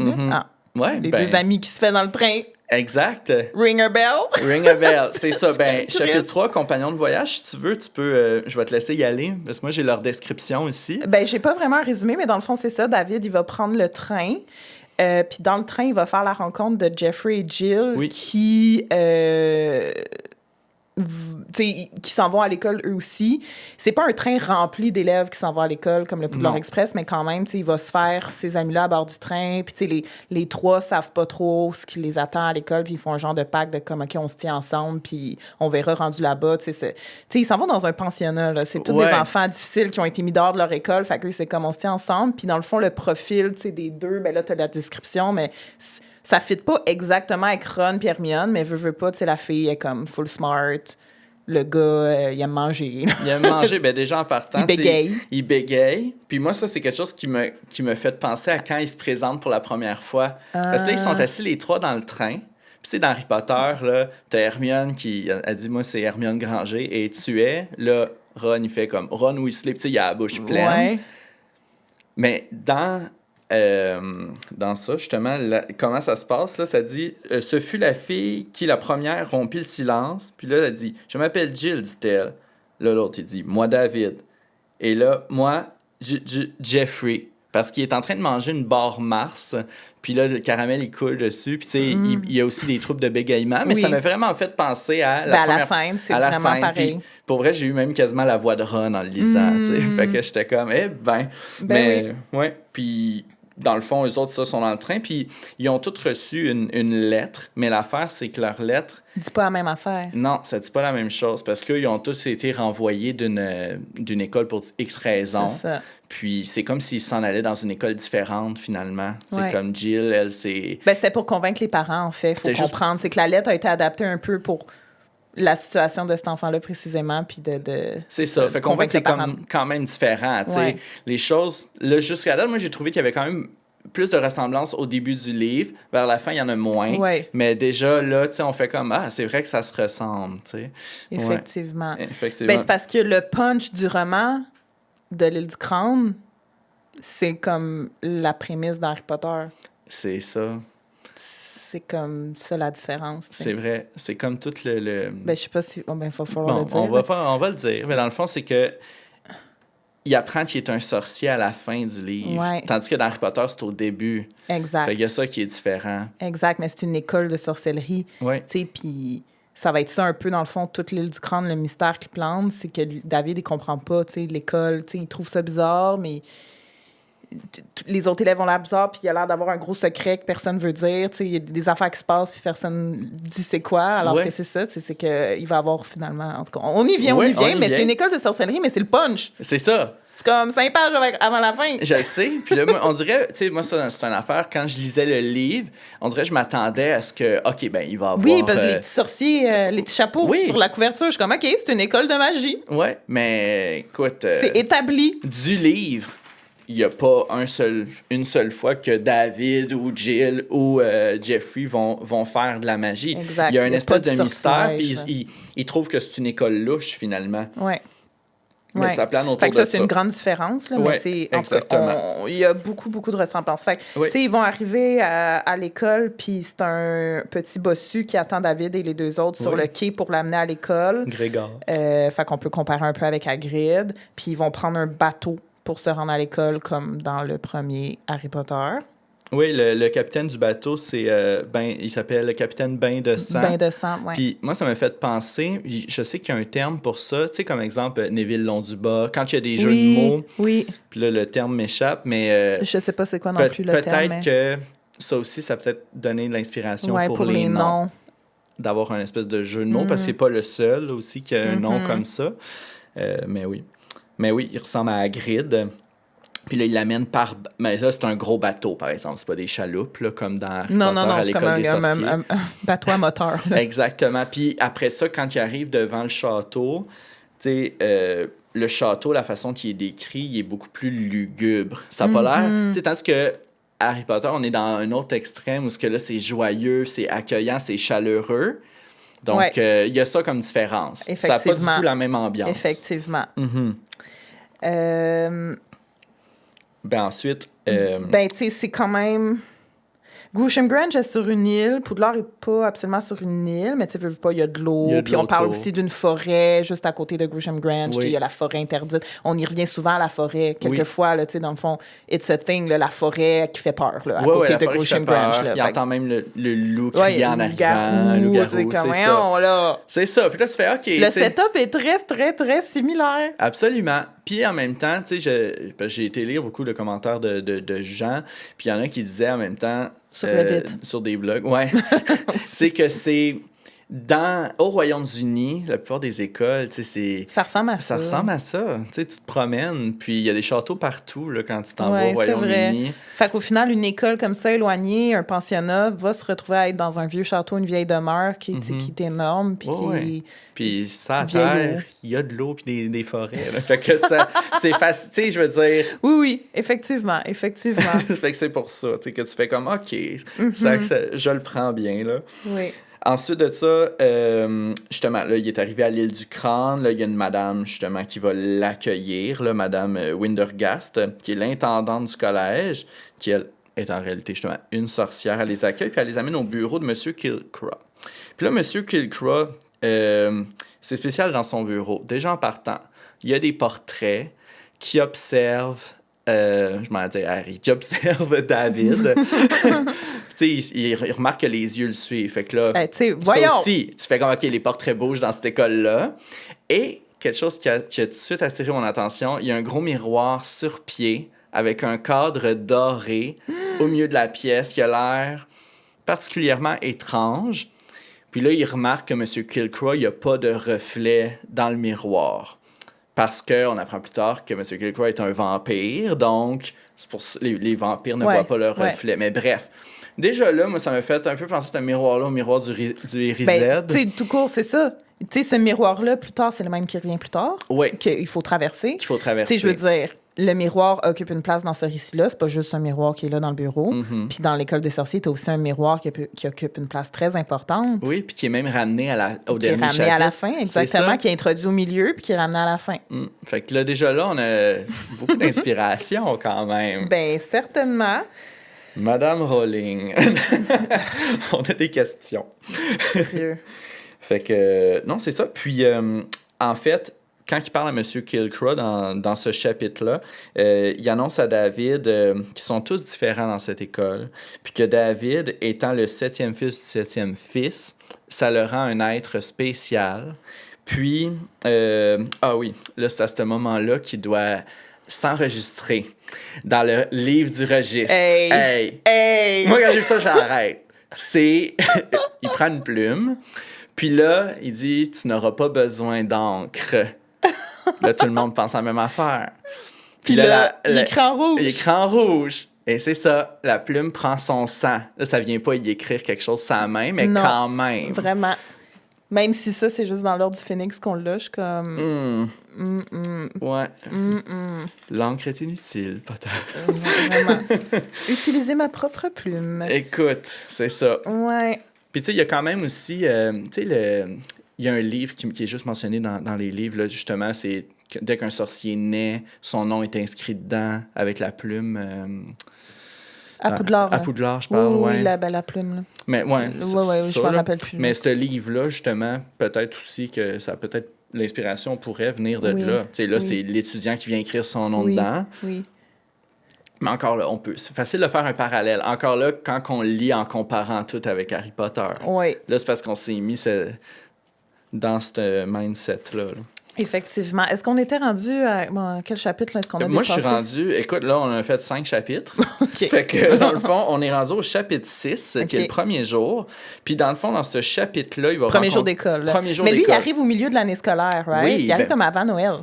Speaker 1: Les 2 amis qui se font dans le train.
Speaker 2: Exact.
Speaker 1: Ring a bell.
Speaker 2: Ring a bell, c'est ça. Chapitre 3, compagnons de voyage, si tu veux, je vais te laisser y aller, parce que moi, j'ai leur description ici.
Speaker 1: J'ai pas vraiment un résumé, mais dans le fond, c'est ça. David, il va prendre le train. Puis dans le train, il va faire la rencontre de Jeffrey et Jill qui s'en vont à l'école eux aussi. C'est pas un train rempli d'élèves qui s'en vont à l'école comme le Poudlard Express, mais quand même, il va se faire ces amis-là à bord du train. Puis les 3 savent pas trop ce qui les attend à l'école, puis ils font un genre de pacte de comme, OK, on se tient ensemble, puis on verra rendu là-bas. Ils s'en vont dans un pensionnat. Là. C'est tous des enfants difficiles qui ont été mis dehors de leur école. Fait que c'est comme on se tient ensemble. Puis dans le fond, le profil des 2, là, t'as la description, mais... Ça fit pas exactement avec Ron et Hermione, mais veux pas, tu sais, la fille est comme full smart. Le gars, il aime manger.
Speaker 2: Il aime manger, déjà en partant.
Speaker 1: Il bégaye.
Speaker 2: Puis moi, ça, c'est quelque chose qui me fait penser à quand ils se présentent pour la première fois. Parce que là, ils sont assis les 3 dans le train. Puis dans Harry Potter, là, t'as Hermione qui a dit, moi, c'est Hermione Granger, et tu es. Là, Ron, il fait comme Ron Weasley, il a la bouche pleine.
Speaker 1: Ouais.
Speaker 2: Mais dans ça, justement, comment ça se passe, là, ça dit « Ce fut la fille qui, la première, rompit le silence. » Puis là, elle dit « Je m'appelle Jill, dit-elle. » Là, l'autre, il dit « Moi, David. » Et là, moi, Jeffrey. Parce qu'il est en train de manger une barre Mars. Puis là, le caramel, il coule dessus. Puis tu sais, il y a aussi des troubles de bégaiement. Mais ça m'a vraiment fait penser à
Speaker 1: la scène, c'est vraiment pareil.
Speaker 2: Puis, pour vrai, j'ai eu même quasiment la voix de Ron en le lisant. Fait que j'étais comme, ouais. Puis... Dans le fond, eux autres, ça, sont dans le train. Puis, ils ont tous reçu une lettre. Mais l'affaire, c'est que leur lettre...
Speaker 1: dit pas la même affaire.
Speaker 2: Non, ça dit pas la même chose. Parce qu'ils ont tous été renvoyés d'une école pour X raisons.
Speaker 1: C'est ça.
Speaker 2: Puis, c'est comme s'ils s'en allaient dans une école différente, finalement. C'est comme Jill, elle, c'est...
Speaker 1: c'était pour convaincre les parents, en fait. Faut comprendre. C'est que la lettre a été adaptée un peu pour... la situation de cet enfant-là, précisément, puis
Speaker 2: c'est ça. Fait qu'on voit que c'est quand même différent, tu sais. Les choses... Là, jusqu'à là, moi, j'ai trouvé qu'il y avait quand même plus de ressemblances au début du livre. Vers la fin, il y en a moins.
Speaker 1: Ouais.
Speaker 2: Mais déjà, là, tu sais, on fait comme... c'est vrai que ça se ressemble, tu sais.
Speaker 1: Effectivement. C'est parce que le punch du roman de l'île du crâne, c'est comme la prémisse d'Harry Potter.
Speaker 2: C'est ça.
Speaker 1: C'est comme ça la différence. T'sais.
Speaker 2: C'est vrai. C'est comme tout le...
Speaker 1: je sais pas si... il va falloir le dire.
Speaker 2: On va le dire. Mais dans le fond, c'est que il apprend qu'il est un sorcier à la fin du livre.
Speaker 1: Ouais.
Speaker 2: Tandis que dans Harry Potter, c'est au début.
Speaker 1: Exact.
Speaker 2: Fait qu'il y a ça qui est différent.
Speaker 1: Exact, mais c'est une école de sorcellerie.
Speaker 2: Oui.
Speaker 1: Puis ça va être ça un peu, dans le fond, toute l'île du crâne, le mystère qu'il plante, c'est que David, il comprend pas, l'école, il trouve ça bizarre, mais... les autres élèves ont l'air bizarres, puis il a l'air d'avoir un gros secret que personne veut dire. Il y a des affaires qui se passent, puis personne dit c'est quoi, alors que c'est ça. C'est qu'il va avoir finalement... En tout cas, on y vient, mais c'est une école de sorcellerie, mais c'est le punch.
Speaker 2: C'est ça.
Speaker 1: C'est comme 5 pages avant la fin.
Speaker 2: Je le sais. Puis là, moi, on dirait, tu sais, moi, c'est une affaire, quand je lisais le livre, on dirait que je m'attendais à ce que, OK, ben il va avoir...
Speaker 1: Oui, parce que les petits sorciers, les petits chapeaux sur la couverture, je suis comme, OK, c'est une école de magie.
Speaker 2: Ouais, mais écoute...
Speaker 1: c'est établi.
Speaker 2: Du livre, il n'y a pas une seule fois que David ou Jill ou Jeffrey vont faire de la magie.
Speaker 1: Exact.
Speaker 2: Il y a une espèce de mystère, puis ils trouvent que c'est une école louche, finalement.
Speaker 1: Ouais.
Speaker 2: Mais ça plane autour
Speaker 1: fait que ça.
Speaker 2: de ça.
Speaker 1: C'est une grande différence. Là,
Speaker 2: ouais,
Speaker 1: mais
Speaker 2: exactement.
Speaker 1: Il y a beaucoup, beaucoup de ressemblances. Fait que, ils vont arriver à l'école, puis c'est un petit bossu qui attend David et les deux autres sur le quai pour l'amener à l'école.
Speaker 2: Grégor.
Speaker 1: Fait qu'on peut comparer un peu avec Hagrid. Puis ils vont prendre un bateau pour se rendre à l'école, comme dans le premier Harry Potter.
Speaker 2: Oui, le capitaine du bateau, c'est il s'appelle le capitaine Bain de Sang.
Speaker 1: Bain de Sang, oui.
Speaker 2: Puis moi, ça m'a fait penser, je sais qu'il y a un terme pour ça, tu sais, comme exemple, Neville Londubat, quand il y a des jeux de mots.
Speaker 1: Oui.
Speaker 2: Puis là, le terme m'échappe, mais...
Speaker 1: je sais pas c'est quoi non plus le terme.
Speaker 2: Peut-être que ça aussi, ça a peut-être donné de l'inspiration pour les noms. D'avoir un espèce de jeu de mots, parce que c'est pas le seul aussi qui a un nom comme ça. Mais oui. Mais oui, il ressemble à Hagrid. Puis là, il l'amène par... Mais là, c'est un gros bateau, par exemple. C'est pas des chaloupes, là, comme dans Harry Potter à l'école des sorciers.
Speaker 1: Un bateau à moteur. Là.
Speaker 2: Exactement. Puis après ça, quand il arrive devant le château, tu sais, le château, la façon qu'il est décrit, il est beaucoup plus lugubre. Ça n'a pas l'air... Tu sais, tandis que Harry Potter, on est dans un autre extrême où ce que là, c'est joyeux, c'est accueillant, c'est chaleureux. Donc, il y a ça comme différence. Ça n'a pas du tout la même ambiance.
Speaker 1: Effectivement.
Speaker 2: Ben ensuite...
Speaker 1: tu sais, c'est quand même... Gresham Grange est sur une île. Poudlard n'est pas absolument sur une île, mais tu sais, pas, il y a de l'eau. Puis on parle aussi d'une forêt juste à côté de Gresham Grange. Il y a la forêt interdite. On y revient souvent à la forêt. Quelquefois, tu sais, dans le fond, it's a thing, là, la forêt qui fait peur, là, à côté de Gresham Grange.
Speaker 2: Il entend même le loup crier en arrivant. Le loup-garou, c'est ça. Puis là, tu fais, OK.
Speaker 1: Le setup est très, très, très similaire.
Speaker 2: Absolument. Puis en même temps, tu sais, j'ai été lire beaucoup de commentaires de gens, puis il y en a qui disaient en même temps...
Speaker 1: Sur Reddit.
Speaker 2: Sur des blogs, c'est que c'est... Au Royaume-Uni, la plupart des écoles, tu sais, c'est...
Speaker 1: Ça ressemble à ça.
Speaker 2: Ça ressemble à ça. Tu sais, tu te promènes, puis il y a des châteaux partout, là, quand tu t'en vas au Royaume-Uni. Vrai.
Speaker 1: Fait qu'au final, une école comme ça, éloignée, un pensionnat, va se retrouver à être dans un vieux château, une vieille demeure qui est énorme, puis qui...
Speaker 2: Puis ça à terre, il y a de l'eau puis des forêts. Là. Fait que ça, c'est facile, tu sais, je veux dire...
Speaker 1: Oui, effectivement.
Speaker 2: Fait que c'est pour ça, tu sais, que tu fais comme, OK, ça, je le prends bien, là.
Speaker 1: Oui.
Speaker 2: Ensuite de ça, justement, là, il est arrivé à l'île du Crâne. Là, il y a une madame, justement, qui va l'accueillir, là, madame Windergast, qui est l'intendante du collège, qui, elle, est en réalité, justement, une sorcière. Elle les accueille, puis elle les amène au bureau de M. Kilcrow. Puis là, M. Kilcrow, c'est spécial dans son bureau. Déjà en partant, il y a des portraits qui observent... je m'en dis Harry, qui observe David. Tu sais, il remarque que les yeux le suivent. Fait que là, ça aussi, tu fais comme, OK, les portraits bougent dans cette école-là. Et quelque chose qui a tout de suite attiré mon attention, il y a un gros miroir sur pied avec un cadre doré au milieu de la pièce qui a l'air particulièrement étrange. Puis là, il remarque que M. Kilcrow, il n'y a pas de reflet dans le miroir. Parce qu'on apprend plus tard que M. Kilcrow est un vampire, donc c'est pour les vampires ne voient pas leur reflet. Mais bref, déjà là, moi, ça m'a fait un peu penser à ce miroir-là, au miroir du RZ.
Speaker 1: Ben, tu sais, tout court, c'est ça. Tu sais, ce miroir-là, plus tard, c'est le même qui revient plus tard.
Speaker 2: Oui.
Speaker 1: Qu'il faut traverser.
Speaker 2: Qu'il faut traverser.
Speaker 1: Tu sais, je veux dire, le miroir occupe une place dans ce récit-là. C'est pas juste un miroir qui est là dans le bureau. Puis dans l'école des sorciers, t'as aussi un miroir qui occupe une place très importante.
Speaker 2: Oui, puis qui est même ramené au dernier chapitre.
Speaker 1: Qui est ramené à la fin, exactement. Qui est introduit au milieu, puis qui est ramené à la fin.
Speaker 2: Fait que là, déjà là, on a beaucoup d'inspiration quand même.
Speaker 1: Ben certainement.
Speaker 2: Madame Rowling. On a des questions. Fait que, non, c'est ça. Puis, en fait, quand il parle à M. Kilcrow dans ce chapitre-là, il annonce à David qu'ils sont tous différents dans cette école, puis que David, étant le 7e fils du 7e fils, ça le rend un être spécial. Puis, oui, là, c'est à ce moment-là qu'il doit s'enregistrer dans le livre du registre. Hey! Moi, quand j'ai vu ça, j'arrête. Il prend une plume, puis là, il dit « Tu n'auras pas besoin d'encre. » Là, tout le monde pense à la même affaire.
Speaker 1: Puis là, l'écran rouge.
Speaker 2: L'écran rouge. Et c'est ça, la plume prend son sang. Là, ça vient pas y écrire quelque chose sa main, mais non, quand même.
Speaker 1: Vraiment. Même si ça, c'est juste dans l'ordre du phénix qu'on l'a, je suis comme...
Speaker 2: Ouais. L'encre est inutile, peut-être.
Speaker 1: Vraiment. Utiliser ma propre plume.
Speaker 2: Écoute, c'est ça.
Speaker 1: Ouais.
Speaker 2: Puis tu sais, il y a quand même aussi... tu sais, il y a un livre qui est juste mentionné dans les livres, là, justement, c'est dès qu'un sorcier naît, son nom est inscrit dedans avec la plume...
Speaker 1: À Poudlard.
Speaker 2: À Poudlard, je parle,
Speaker 1: oui, la plume. Là.
Speaker 2: Mais ouais,
Speaker 1: je m'en rappelle plus.
Speaker 2: Mais ce livre-là, justement, peut-être aussi que ça peut-être l'inspiration pourrait venir de là. Tu sais, là, c'est l'étudiant qui vient écrire son nom dedans. Oui. Mais encore là, c'est facile de faire un parallèle. Encore là, quand on lit en comparant tout avec Harry Potter.
Speaker 1: Oui.
Speaker 2: Là, c'est parce qu'on s'est mis dans ce mindset-là. Là.
Speaker 1: Effectivement. Est-ce qu'on était rendu à... quel chapitre là, est-ce qu'on a
Speaker 2: Moi,
Speaker 1: dépassé?
Speaker 2: Je suis rendu... Écoute, là, on a fait 5 chapitres.
Speaker 1: OK.
Speaker 2: Fait que, dans le fond, on est rendu au chapitre 6, qui est le premier jour. Puis, dans le fond, dans ce chapitre-là, il va
Speaker 1: Premier jour d'école. Mais lui, il arrive au milieu de l'année scolaire, right? Oui, il arrive comme avant Noël.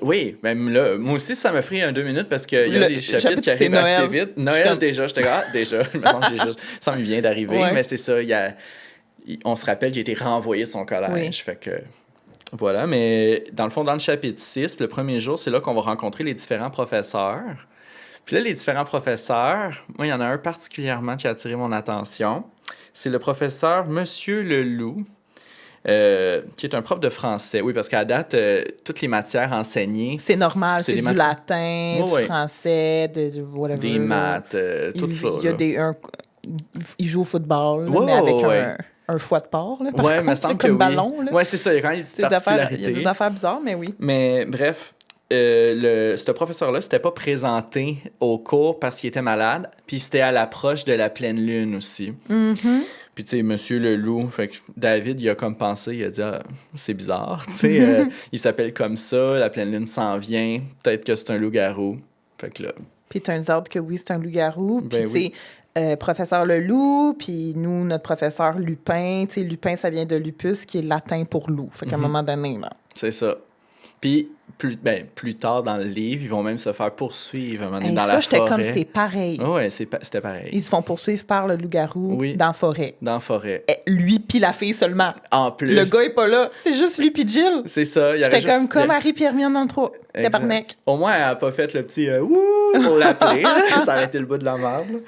Speaker 2: Oui, même là. Moi aussi, ça m'a pris 2 minutes parce qu'il y a des chapitres qui arrivent assez vite. Noël, déjà. J'étais comme, déjà. Il me semble que ça me vient d'arriver. Ouais. Mais c'est ça, on se rappelle qu'il a été renvoyé de son collège. Oui. Fait que... Voilà, mais dans le fond, dans le chapitre 6, le premier jour, c'est là qu'on va rencontrer les différents professeurs. Puis là, les différents professeurs, moi, il y en a un particulièrement qui a attiré mon attention. C'est le professeur Monsieur Leloup, qui est un prof de français. Oui, parce qu'à date, toutes les matières enseignées...
Speaker 1: C'est normal, c'est du latin, du français, de whatever.
Speaker 2: Des maths, tout ça.
Speaker 1: Il joue au football, mais avec un foie de porc, là, par contre, comme ballon.
Speaker 2: Oui, c'est ça, il y a quand même des petites particularités.
Speaker 1: Il y a des affaires bizarres, mais oui.
Speaker 2: Mais bref, ce professeur-là s'était pas présenté au cours parce qu'il était malade, puis c'était à l'approche de la pleine lune aussi.
Speaker 1: Mm-hmm.
Speaker 2: Puis, tu sais, Monsieur Leloup, fait que David, il a comme pensé, il a dit c'est bizarre, tu sais, il s'appelle comme ça, la pleine lune s'en vient, peut-être que c'est un loup-garou. Fait que là...
Speaker 1: Puis turns out que oui, c'est un loup-garou, puis tu sais... professeur Leloup, puis nous, notre professeur Lupin. Tu sais, Lupin, ça vient de lupus, qui est latin pour loup. Fait qu'à un moment donné, là...
Speaker 2: C'est ça. Puis, plus tard dans le livre, ils vont même se faire poursuivre dans la forêt. Ça,
Speaker 1: j'étais comme, c'est pareil.
Speaker 2: Oui, c'était pareil.
Speaker 1: Ils se font poursuivre par le loup-garou dans la forêt.
Speaker 2: Dans la forêt.
Speaker 1: Lui puis la fille seulement.
Speaker 2: En plus.
Speaker 1: Le gars est pas là. C'est juste lui puis Jill.
Speaker 2: C'est ça.
Speaker 1: J'étais comme Harry puis Hermione dans le 3. Tabarnak.
Speaker 2: Au moins, elle a pas fait le petit wouh pour l'appeler. Ça a arrêté le bout de la merde.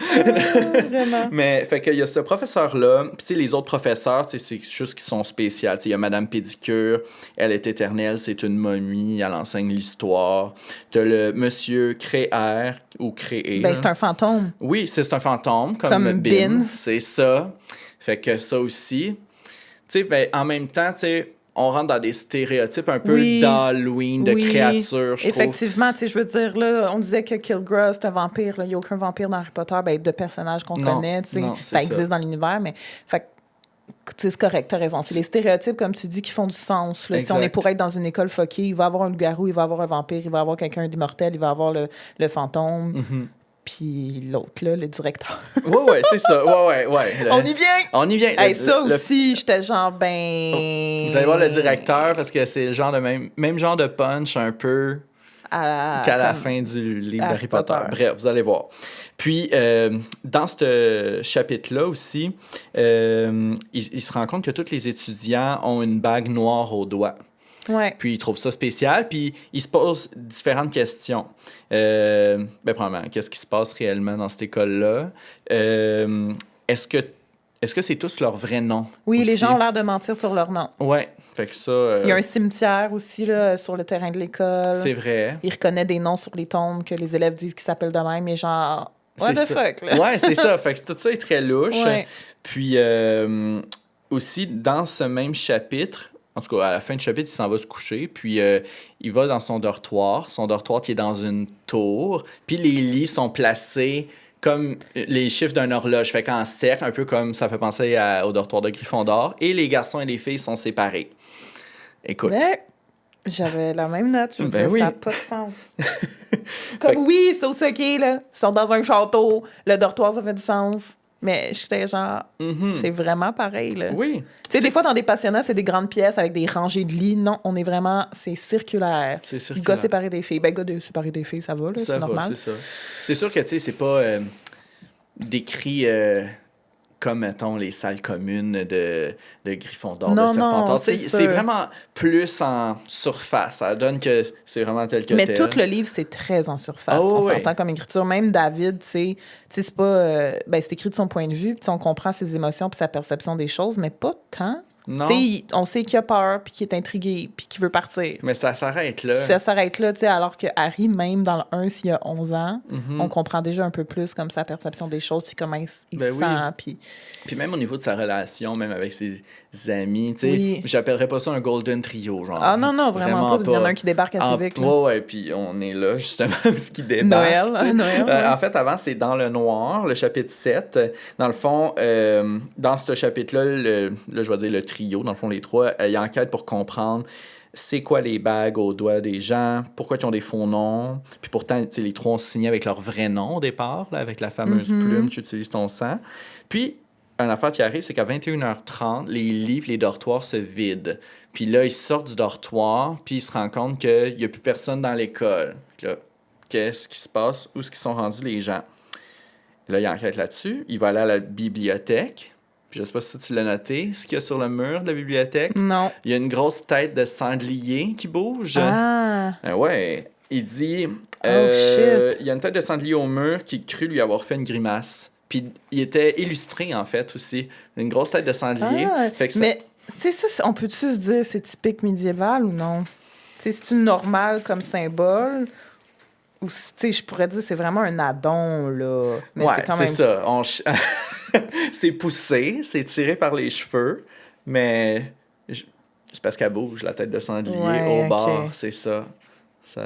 Speaker 1: Vraiment.
Speaker 2: Mais, fait qu'il y a ce professeur-là. Puis, tu sais, les autres professeurs, c'est juste qu'ils sont spéciaux. Tu sais, il y a Madame Pédicure. Elle est éternelle. C'est une momie. Elle enseigne l'histoire. T'as le monsieur Créaire ou Créé.
Speaker 1: Ben, c'est un fantôme.
Speaker 2: Oui, c'est un fantôme. Comme Bin. C'est ça. Fait que ça aussi. Tu sais, ben, en même temps, tu sais, on rentre dans des stéréotypes un peu d'Halloween, de créatures, je trouve.
Speaker 1: Effectivement, tu sais, je veux dire, là, on disait que Kilgrave, c'est un vampire. Il n'y a aucun vampire dans Harry Potter, ben, de personnages qu'on connaît, tu sais. Ça existe dans l'univers, mais... Fait c'est correct, t'as raison. C'est les stéréotypes, comme tu dis, qui font du sens. Là. Si on est pour être dans une école fuckée, il va y avoir un loup-garou, il va y avoir un vampire, il va y avoir quelqu'un d'immortel, il va y avoir le fantôme.
Speaker 2: Mm-hmm.
Speaker 1: Puis l'autre, là, le directeur.
Speaker 2: Ouais, c'est ça. Ouais.
Speaker 1: On y vient!
Speaker 2: On y vient.
Speaker 1: Hey, ça aussi, j'étais genre, Vous
Speaker 2: allez voir le directeur, parce que c'est le genre de même genre de punch un peu qu'à la fin du livre d'Harry Potter. Bref, vous allez voir. Puis, dans ce chapitre-là aussi, il se rend compte que tous les étudiants ont une bague noire au doigt.
Speaker 1: Ouais.
Speaker 2: Puis, il trouve ça spécial, puis il se pose différentes questions. Premièrement, qu'est-ce qui se passe réellement dans cette école-là? Est-ce que c'est tous leur vrai nom?
Speaker 1: Oui,
Speaker 2: aussi?
Speaker 1: Les gens ont l'air de mentir sur leur nom.
Speaker 2: Oui, fait que ça...
Speaker 1: Il y a un cimetière aussi là, sur le terrain de l'école.
Speaker 2: C'est vrai.
Speaker 1: Il reconnaît des noms sur les tombes que les élèves disent qu'ils s'appellent de même, mais genre... What the fuck, là?
Speaker 2: Ouais, c'est ça. Fait que tout ça est très louche.
Speaker 1: Ouais.
Speaker 2: Puis, aussi, dans ce même chapitre... En tout cas, à la fin du chapitre, il s'en va se coucher, puis il va dans son dortoir qui est dans une tour, puis les lits sont placés comme les chiffres d'une horloge, fait qu'en cercle, un peu comme ça fait penser au dortoir de Gryffondor, et les garçons et les filles sont séparés. Écoute.
Speaker 1: Mais j'avais la même note, je veux dire,
Speaker 2: oui.
Speaker 1: Ça n'a pas de sens. Comme oui, c'est OK, là. Ils sont dans un château, le dortoir, ça fait du sens. Mais j'étais genre, c'est vraiment pareil, là.
Speaker 2: Oui.
Speaker 1: Tu sais, des fois, dans des pensionnats, c'est des grandes pièces avec des rangées de lits. Non, on est vraiment... C'est circulaire.
Speaker 2: C'est circulaire.
Speaker 1: Gars séparés des filles. Ben, gars séparés des filles, ça va, là, c'est normal.
Speaker 2: C'est ça. C'est sûr que, tu sais, c'est pas décrit... comme, mettons, les salles communes de Gryffondor, de Serpentard. C'est vraiment plus en surface. Ça donne que c'est vraiment tel que
Speaker 1: Mais
Speaker 2: tel.
Speaker 1: tout le livre, c'est très en surface. On s'entend comme écriture. Même David, tu sais, c'est pas... c'est écrit de son point de vue, puis on comprend ses émotions puis sa perception des choses, mais pas tant.
Speaker 2: Non.
Speaker 1: On sait qu'il a peur, puis qu'il est intrigué, puis qu'il veut partir.
Speaker 2: Mais ça s'arrête là.
Speaker 1: Ça s'arrête là, alors que Harry, même dans le 1, s'il a 11 ans, on comprend déjà un peu plus comme sa perception des choses, puis comment il se sent.
Speaker 2: Puis même au niveau de sa relation, même avec ses amis, tu sais, j'appellerais pas ça un golden trio, genre.
Speaker 1: Ah non, vraiment pas. Il y en a un qui débarque assez vite.
Speaker 2: Ouais, puis on est là, justement, parce qu'il débarque. Noël. En fait, avant, c'est dans le noir, le chapitre 7. Dans le fond, dans ce chapitre-là, je vais dire le trio, dans le fond, les trois, ils enquêtent pour comprendre c'est quoi les bagues aux doigts des gens, pourquoi ils ont des faux noms. Puis pourtant, les trois ont signé avec leur vrai nom au départ, là, avec la fameuse plume, tu utilises ton sang. Puis, une affaire qui arrive, c'est qu'à 21h30, les lits et les dortoirs se vident. Puis là, ils sortent du dortoir, puis ils se rendent compte qu'il n'y a plus personne dans l'école. Puis là, qu'est-ce qui se passe? Où est-ce qu'ils sont rendus, les gens? Là, ils enquêtent là-dessus. Ils vont aller à la bibliothèque. Puis je sais pas si tu l'as noté, ce qu'il y a sur le mur de la bibliothèque.
Speaker 1: Non.
Speaker 2: Il y a une grosse tête de sanglier qui bouge.
Speaker 1: Ah!
Speaker 2: Ouais. Il dit...
Speaker 1: shit!
Speaker 2: Il y a une tête de sanglier au mur qui crut lui avoir fait une grimace. Puis il était illustré, en fait, aussi. Une grosse tête de sanglier.
Speaker 1: Ah,
Speaker 2: fait que ça...
Speaker 1: Mais, tu sais, ça, on peut-tu se dire c'est typique médiéval ou non? Tu sais, c'est-tu normal comme symbole? Ou, tu sais, je pourrais dire c'est vraiment un addon, là. Mais
Speaker 2: ouais,
Speaker 1: c'est quand même...
Speaker 2: ça. C'est poussé, c'est tiré par les cheveux, mais c'est parce qu'elle bouge, la tête de sanglier, au bord, c'est ça. Ça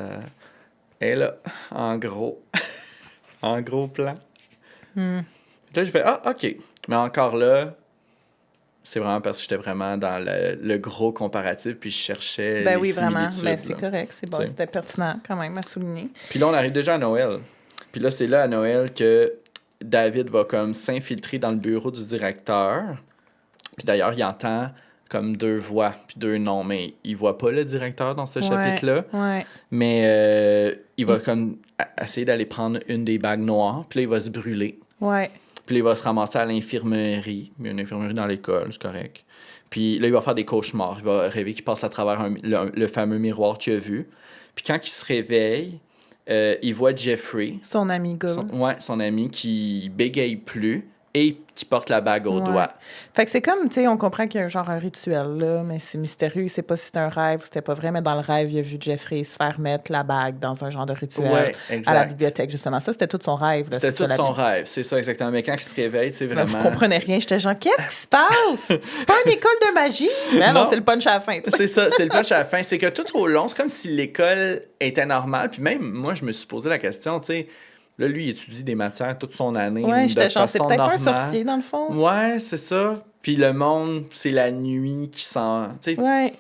Speaker 2: est là, en gros. En gros plan. Là, je fais, OK. Mais encore là, c'est vraiment parce que j'étais vraiment dans le gros comparatif, puis je cherchais les
Speaker 1: oui, vraiment.
Speaker 2: similitudes.
Speaker 1: C'est correct, c'est bon, c'était pertinent quand même à souligner.
Speaker 2: Puis là, on arrive déjà à Noël. Puis là, c'est là à Noël que David va comme s'infiltrer dans le bureau du directeur. Puis d'ailleurs, il entend comme 2 voix puis 2 noms, mais il voit pas le directeur dans ce chapitre-là.
Speaker 1: Ouais.
Speaker 2: Mais il va comme essayer d'aller prendre une des bagues noires, puis là, il va se brûler.
Speaker 1: Ouais.
Speaker 2: Puis là, il va se ramasser à l'infirmerie. Il y a une infirmerie dans l'école, c'est correct. Puis là, il va faire des cauchemars. Il va rêver qu'il passe à travers le fameux miroir qu'il a vu. Puis quand il se réveille, il voit Jeffrey.
Speaker 1: Son ami gars.
Speaker 2: Son ami qui bégaye plus et qui porte la bague au doigt.
Speaker 1: Fait que c'est comme, tu sais, on comprend qu'il y a un rituel, là, mais c'est mystérieux. Il sait pas si c'était un rêve ou c'était pas vrai, mais dans le rêve, il a vu Jeffrey se faire mettre la bague dans un genre de rituel à la bibliothèque, justement. Ça, c'était tout son rêve. Là,
Speaker 2: c'était tout son rêve, c'est ça, exactement. Mais quand il se réveille, tu sais, vraiment...
Speaker 1: Je comprenais rien. J'étais genre, qu'est-ce qui se passe? C'est pas une école de magie? Mais non, c'est le punch à la fin.
Speaker 2: C'est ça, c'est le punch à la fin. C'est que tout au long, c'est comme si l'école était normale. Puis même, moi, je me suis posé la question, tu sais... Là, lui, il étudie des matières toute son année.
Speaker 1: Ouais, j'étais genre, c'est peut-être
Speaker 2: normale.
Speaker 1: pas un sorcier, dans le fond.
Speaker 2: Ouais, c'est ça. Puis le monde, c'est la nuit qui sent...
Speaker 1: Ouais.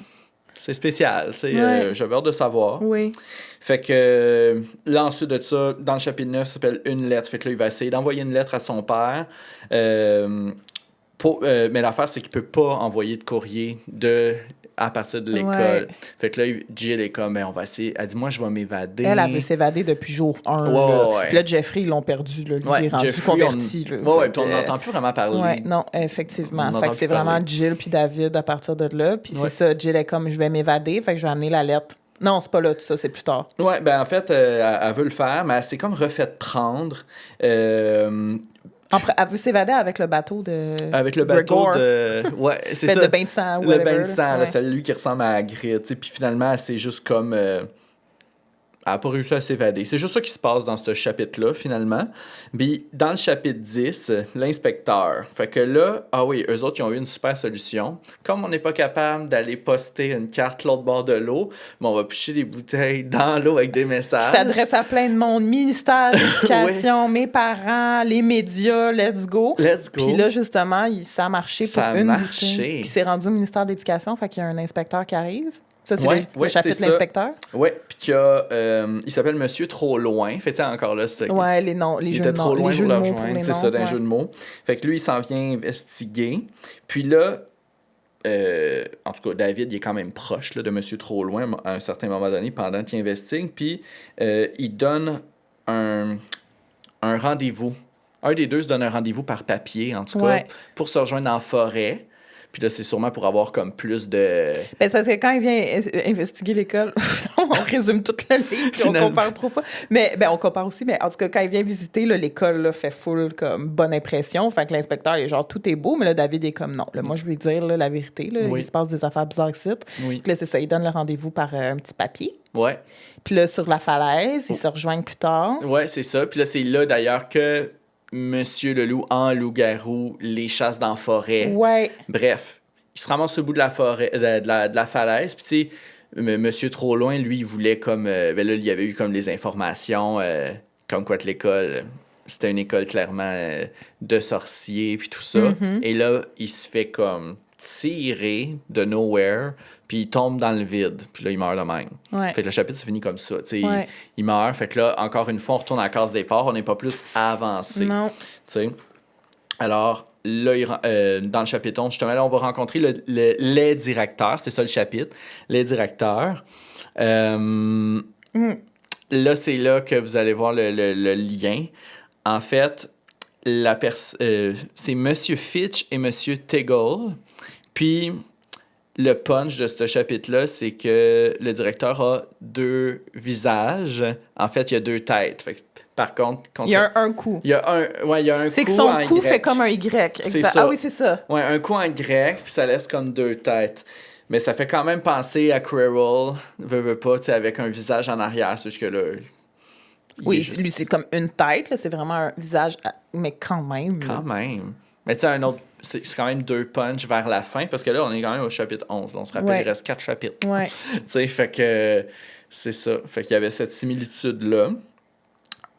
Speaker 2: C'est spécial, tu sais. J'avais hâte de savoir.
Speaker 1: Oui.
Speaker 2: Fait que là, ensuite de ça, dans le chapitre 9, ça s'appelle Une lettre. Fait que là, il va essayer d'envoyer une lettre à son père. Mais l'affaire, c'est qu'il peut pas envoyer de courrier à partir de l'école.
Speaker 1: Ouais.
Speaker 2: Fait que là, Jill est comme, on va essayer. Elle dit, moi, je vais m'évader.
Speaker 1: Elle veut s'évader depuis jour 1.
Speaker 2: Ouais.
Speaker 1: Puis là, Jeffrey, ils l'ont perdu. Là. Lui, il est rendu
Speaker 2: Jeffrey,
Speaker 1: converti.
Speaker 2: Puis on n'entend plus vraiment parler.
Speaker 1: Ouais, non, effectivement. Fait que c'est vraiment Jill puis David à partir de là. Puis c'est ça, Jill est comme, je vais m'évader. Fait que je vais amener la lettre. Non, c'est pas là, tout ça, c'est plus tard.
Speaker 2: Ouais, ben en fait, elle veut le faire, mais elle s'est comme refaite prendre.
Speaker 1: Elle veut s'évader avec le bateau de
Speaker 2: Avec le bateau
Speaker 1: Gregor.
Speaker 2: de... Ouais, c'est ça.
Speaker 1: Le bain de sang.
Speaker 2: Le bain de sang, là, c'est lui qui ressemble à Hagrid. Puis finalement, c'est juste comme... Elle n'a pas réussi à s'évader. C'est juste ça qui se passe dans ce chapitre-là, finalement. Puis, dans le chapitre 10, l'inspecteur. Fait que là, eux autres, ils ont eu une super solution. Comme on n'est pas capable d'aller poster une carte l'autre bord de l'eau, mais on va picher des bouteilles dans l'eau avec des messages.
Speaker 1: Ça s'adresse à plein de monde. Ministère de l'Éducation, mes parents, les médias, let's go.
Speaker 2: Let's go.
Speaker 1: Puis là, justement, ça a marché pour une bouteille. Puis c'est rendu au ministère de l'Éducation, fait qu'il y a un inspecteur qui arrive. Ça, c'est le chapitre de l'inspecteur?
Speaker 2: Oui, puis il s'appelle Monsieur Trop Loin. Fait que ça, encore là, c'était...
Speaker 1: Ouais, les noms, les jeux de mots.
Speaker 2: Trop loin
Speaker 1: pour
Speaker 2: le rejoindre, c'est ça, d'un jeu de mots. Fait que lui, il s'en vient investiguer. Puis là, en tout cas, David, il est quand même proche là, de Monsieur Trop Loin à un certain moment donné, pendant qu'il investigue. Puis il donne un rendez-vous. Un des deux se donne un rendez-vous par papier, en tout cas, pour se rejoindre en forêt. Puis là, c'est sûrement pour avoir comme plus de...
Speaker 1: Ben, c'est parce que quand il vient investiguer l'école, on résume toute le livre, puis on compare trop pas. Mais on compare aussi, mais en tout cas, quand il vient visiter, là, l'école là, fait full comme bonne impression. Fait que l'inspecteur, il est genre, tout est beau, mais là, David est comme, non, là, moi, je vais dire là, la vérité. Là, il se passe des affaires bizarres ici. Puis là, c'est ça, il donne le rendez-vous par un petit papier.
Speaker 2: Ouais.
Speaker 1: Puis là, sur la falaise, ils se rejoignent plus tard.
Speaker 2: Ouais, c'est ça. Puis là, c'est là, d'ailleurs, que Monsieur Leloup, en loup-garou, les chasse dans la forêt.
Speaker 1: Ouais.
Speaker 2: Bref, il se ramasse au bout de la forêt, de la falaise. Puis, tu sais, Monsieur Trop Loin, lui, il voulait comme... ben là, il y avait eu comme les informations, comme quoi que l'école... c'était une école, clairement, de sorciers, puis tout ça. Mm-hmm. Et là, il se fait comme tirer de nowhere, puis il tombe dans le vide. Puis là, il meurt de même.
Speaker 1: Ouais.
Speaker 2: Fait que le chapitre se finit comme ça. Tu sais, il meurt. Fait que là, encore une fois, on retourne à la case départ. On n'est pas plus avancé.
Speaker 1: Non.
Speaker 2: Tu sais. Alors, là, dans le chapitre 11, justement, là, on va rencontrer les directeurs. C'est ça, le chapitre. Les directeurs. Là, c'est là que vous allez voir le lien. En fait, c'est Monsieur Fitch et Monsieur Tegel. Puis, le punch de ce chapitre-là, c'est que le directeur a deux visages. En fait, il y a deux têtes. Fait que, par contre...
Speaker 1: il y a un coup.
Speaker 2: Il y a un coup.
Speaker 1: C'est que son coup fait comme un Y.
Speaker 2: C'est ça.
Speaker 1: Ah oui, c'est ça.
Speaker 2: Ouais, un coup en grec, puis ça laisse comme deux têtes. Mais ça fait quand même penser à Quirrell, veut pas, tu sais, avec un visage en arrière. C'est juste que là...
Speaker 1: Oui, lui, c'est comme une tête. Là. C'est vraiment un visage, mais quand même.
Speaker 2: Quand même. Mais tu sais, un autre... C'est quand même deux punchs vers la fin, parce que là, on est quand même au chapitre 11. On se rappelle, il reste 4 chapitres.
Speaker 1: Ouais.
Speaker 2: Tu sais, fait que c'est ça. Fait qu'il y avait cette similitude-là.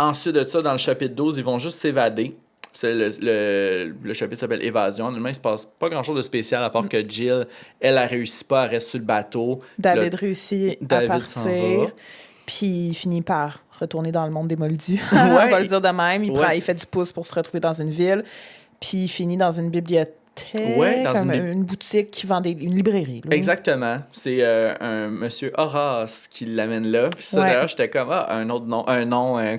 Speaker 2: Ensuite de ça, dans le chapitre 12, ils vont juste s'évader. C'est le chapitre s'appelle Évasion. Honnêtement, il se passe pas grand-chose de spécial, à part que Jill, elle réussit pas, elle reste sur le bateau.
Speaker 1: David réussit à partir. Puis il finit par retourner dans le monde des moldus. On va le dire de même. Il fait du pouce pour se retrouver dans une ville. Puis il finit dans une bibliothèque, comme une boutique qui vend une librairie. Là.
Speaker 2: Exactement. C'est un monsieur Horace qui l'amène là. Puis ça, d'ailleurs, j'étais comme, un autre nom,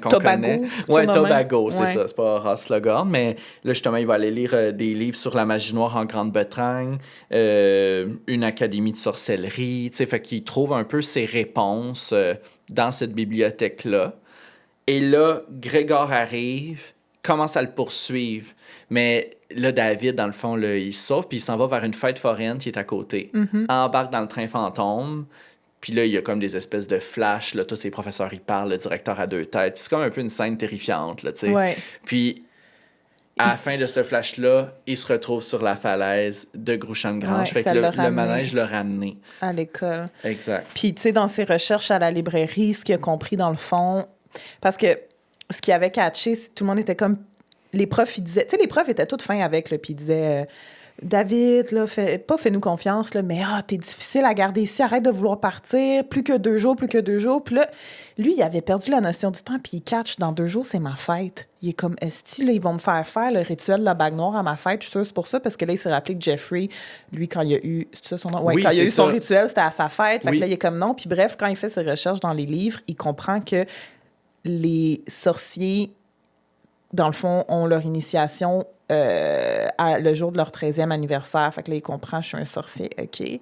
Speaker 2: qu'on connaît. Ouais, Tobago, c'est ça. C'est pas Horace Slughorn. Mais là, justement, il va aller lire des livres sur la magie noire en Grande-Bretagne, une académie de sorcellerie. Tu sais, fait qu'il trouve un peu ses réponses dans cette bibliothèque-là. Et là, Grégor arrive, commence à le poursuivre. Mais là, David, dans le fond, là, il se sauve, puis il s'en va vers une fête foraine qui est à côté. Mm-hmm. Embarque dans le train fantôme. Puis là, il y a comme des espèces de flashs. Là, tous ses professeurs, ils parlent, le directeur à deux têtes. Puis c'est comme un peu une scène terrifiante, là, tu sais.
Speaker 1: Ouais.
Speaker 2: Puis, à la fin de ce flash-là, il se retrouve sur la falaise de Grouchan-Grange. Fait que le manège l'a ramené.
Speaker 1: À l'école.
Speaker 2: Exact.
Speaker 1: Puis, tu sais, dans ses recherches à la librairie, ce qu'il a compris, dans le fond... Parce que ce qu'il avait catché, tout le monde était comme... Les profs, ils disaient... Tu sais, les profs étaient tous fins avec, là, puis ils disaient... David, là, fais-nous confiance, là, mais t'es difficile à garder ici, arrête de vouloir partir, plus que 2 jours. Puis là, lui, il avait perdu la notion du temps, puis il catch, dans 2 jours, c'est ma fête. Il est comme, est-ce là, ils vont me faire le rituel de la bague noire à ma fête? Je suis sûre, c'est pour ça, parce que là, il s'est rappelé que Jeffrey, lui, quand il a eu, c'est ça son nom? Ouais, quand il a eu son rituel, c'était à sa fête. Fait que là, il est comme non. Puis bref, quand il fait ses recherches dans les livres, il comprend que les sorciers, dans le fond, ont leur initiation le jour de leur 13e anniversaire. Fait que là, il comprend, je suis un sorcier, OK. Puis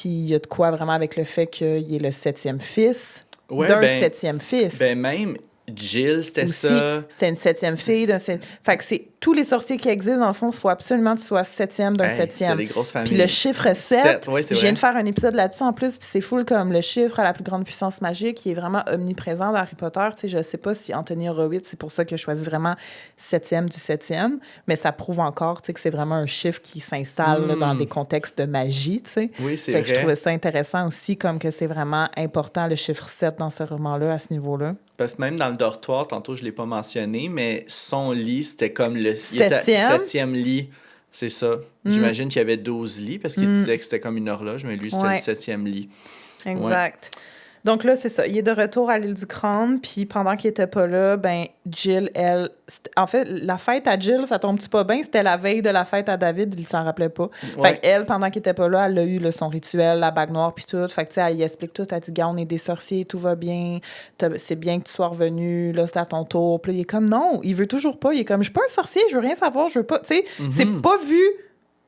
Speaker 1: il y a de quoi vraiment avec le fait qu'il est le 7e fils d'un 7e fils.
Speaker 2: Ben même Jill, c'était
Speaker 1: aussi,
Speaker 2: ça.
Speaker 1: C'était une 7e fille. Fait que c'est tous les sorciers qui existent, dans le fond, il faut absolument que tu sois 7e d'un 7e.
Speaker 2: C'est des grosses familles.
Speaker 1: Puis le chiffre 7,
Speaker 2: ouais,
Speaker 1: je viens de faire un épisode là-dessus en plus, puis c'est full comme le chiffre à la plus grande puissance magique, qui est vraiment omniprésent dans Harry Potter. Tu sais, je sais pas si Anthony Horowitz, c'est pour ça que je choisis vraiment 7e du 7e, mais ça prouve encore, tu sais, que c'est vraiment un chiffre qui s'installe là, dans des contextes de magie, tu sais.
Speaker 2: Oui, c'est
Speaker 1: vrai.
Speaker 2: vrai.
Speaker 1: Je trouvais ça intéressant aussi, comme que c'est vraiment important, le chiffre 7 dans ce roman-là, à ce niveau-là.
Speaker 2: Parce que même dans le dortoir, tantôt, je ne l'ai pas mentionné, mais son lit, c'était comme le
Speaker 1: 7e
Speaker 2: lit C'est ça. J'imagine qu'il y avait 12 lits parce qu'il disait que c'était comme une horloge, mais lui, c'était le 7e lit.
Speaker 1: Exact. Ouais. Donc là, c'est ça. Il est de retour à l'île du Crâne, puis pendant qu'il était pas là, ben Jill, elle... En fait, la fête à Jill, ça tombe-tu pas bien? C'était la veille de la fête à David, il s'en rappelait pas. Ouais. Fait qu'elle, pendant qu'il était pas là, elle a eu son rituel, la bague noire, puis tout. Fait que, tu sais, elle y explique tout. Elle dit, gars, on est des sorciers, tout va bien. C'est bien que tu sois revenu, là, c'est à ton tour. Puis là, il est comme, non, il veut toujours pas. Il est comme, je suis pas un sorcier, je veux rien savoir, je veux pas... Tu sais, c'est pas vu...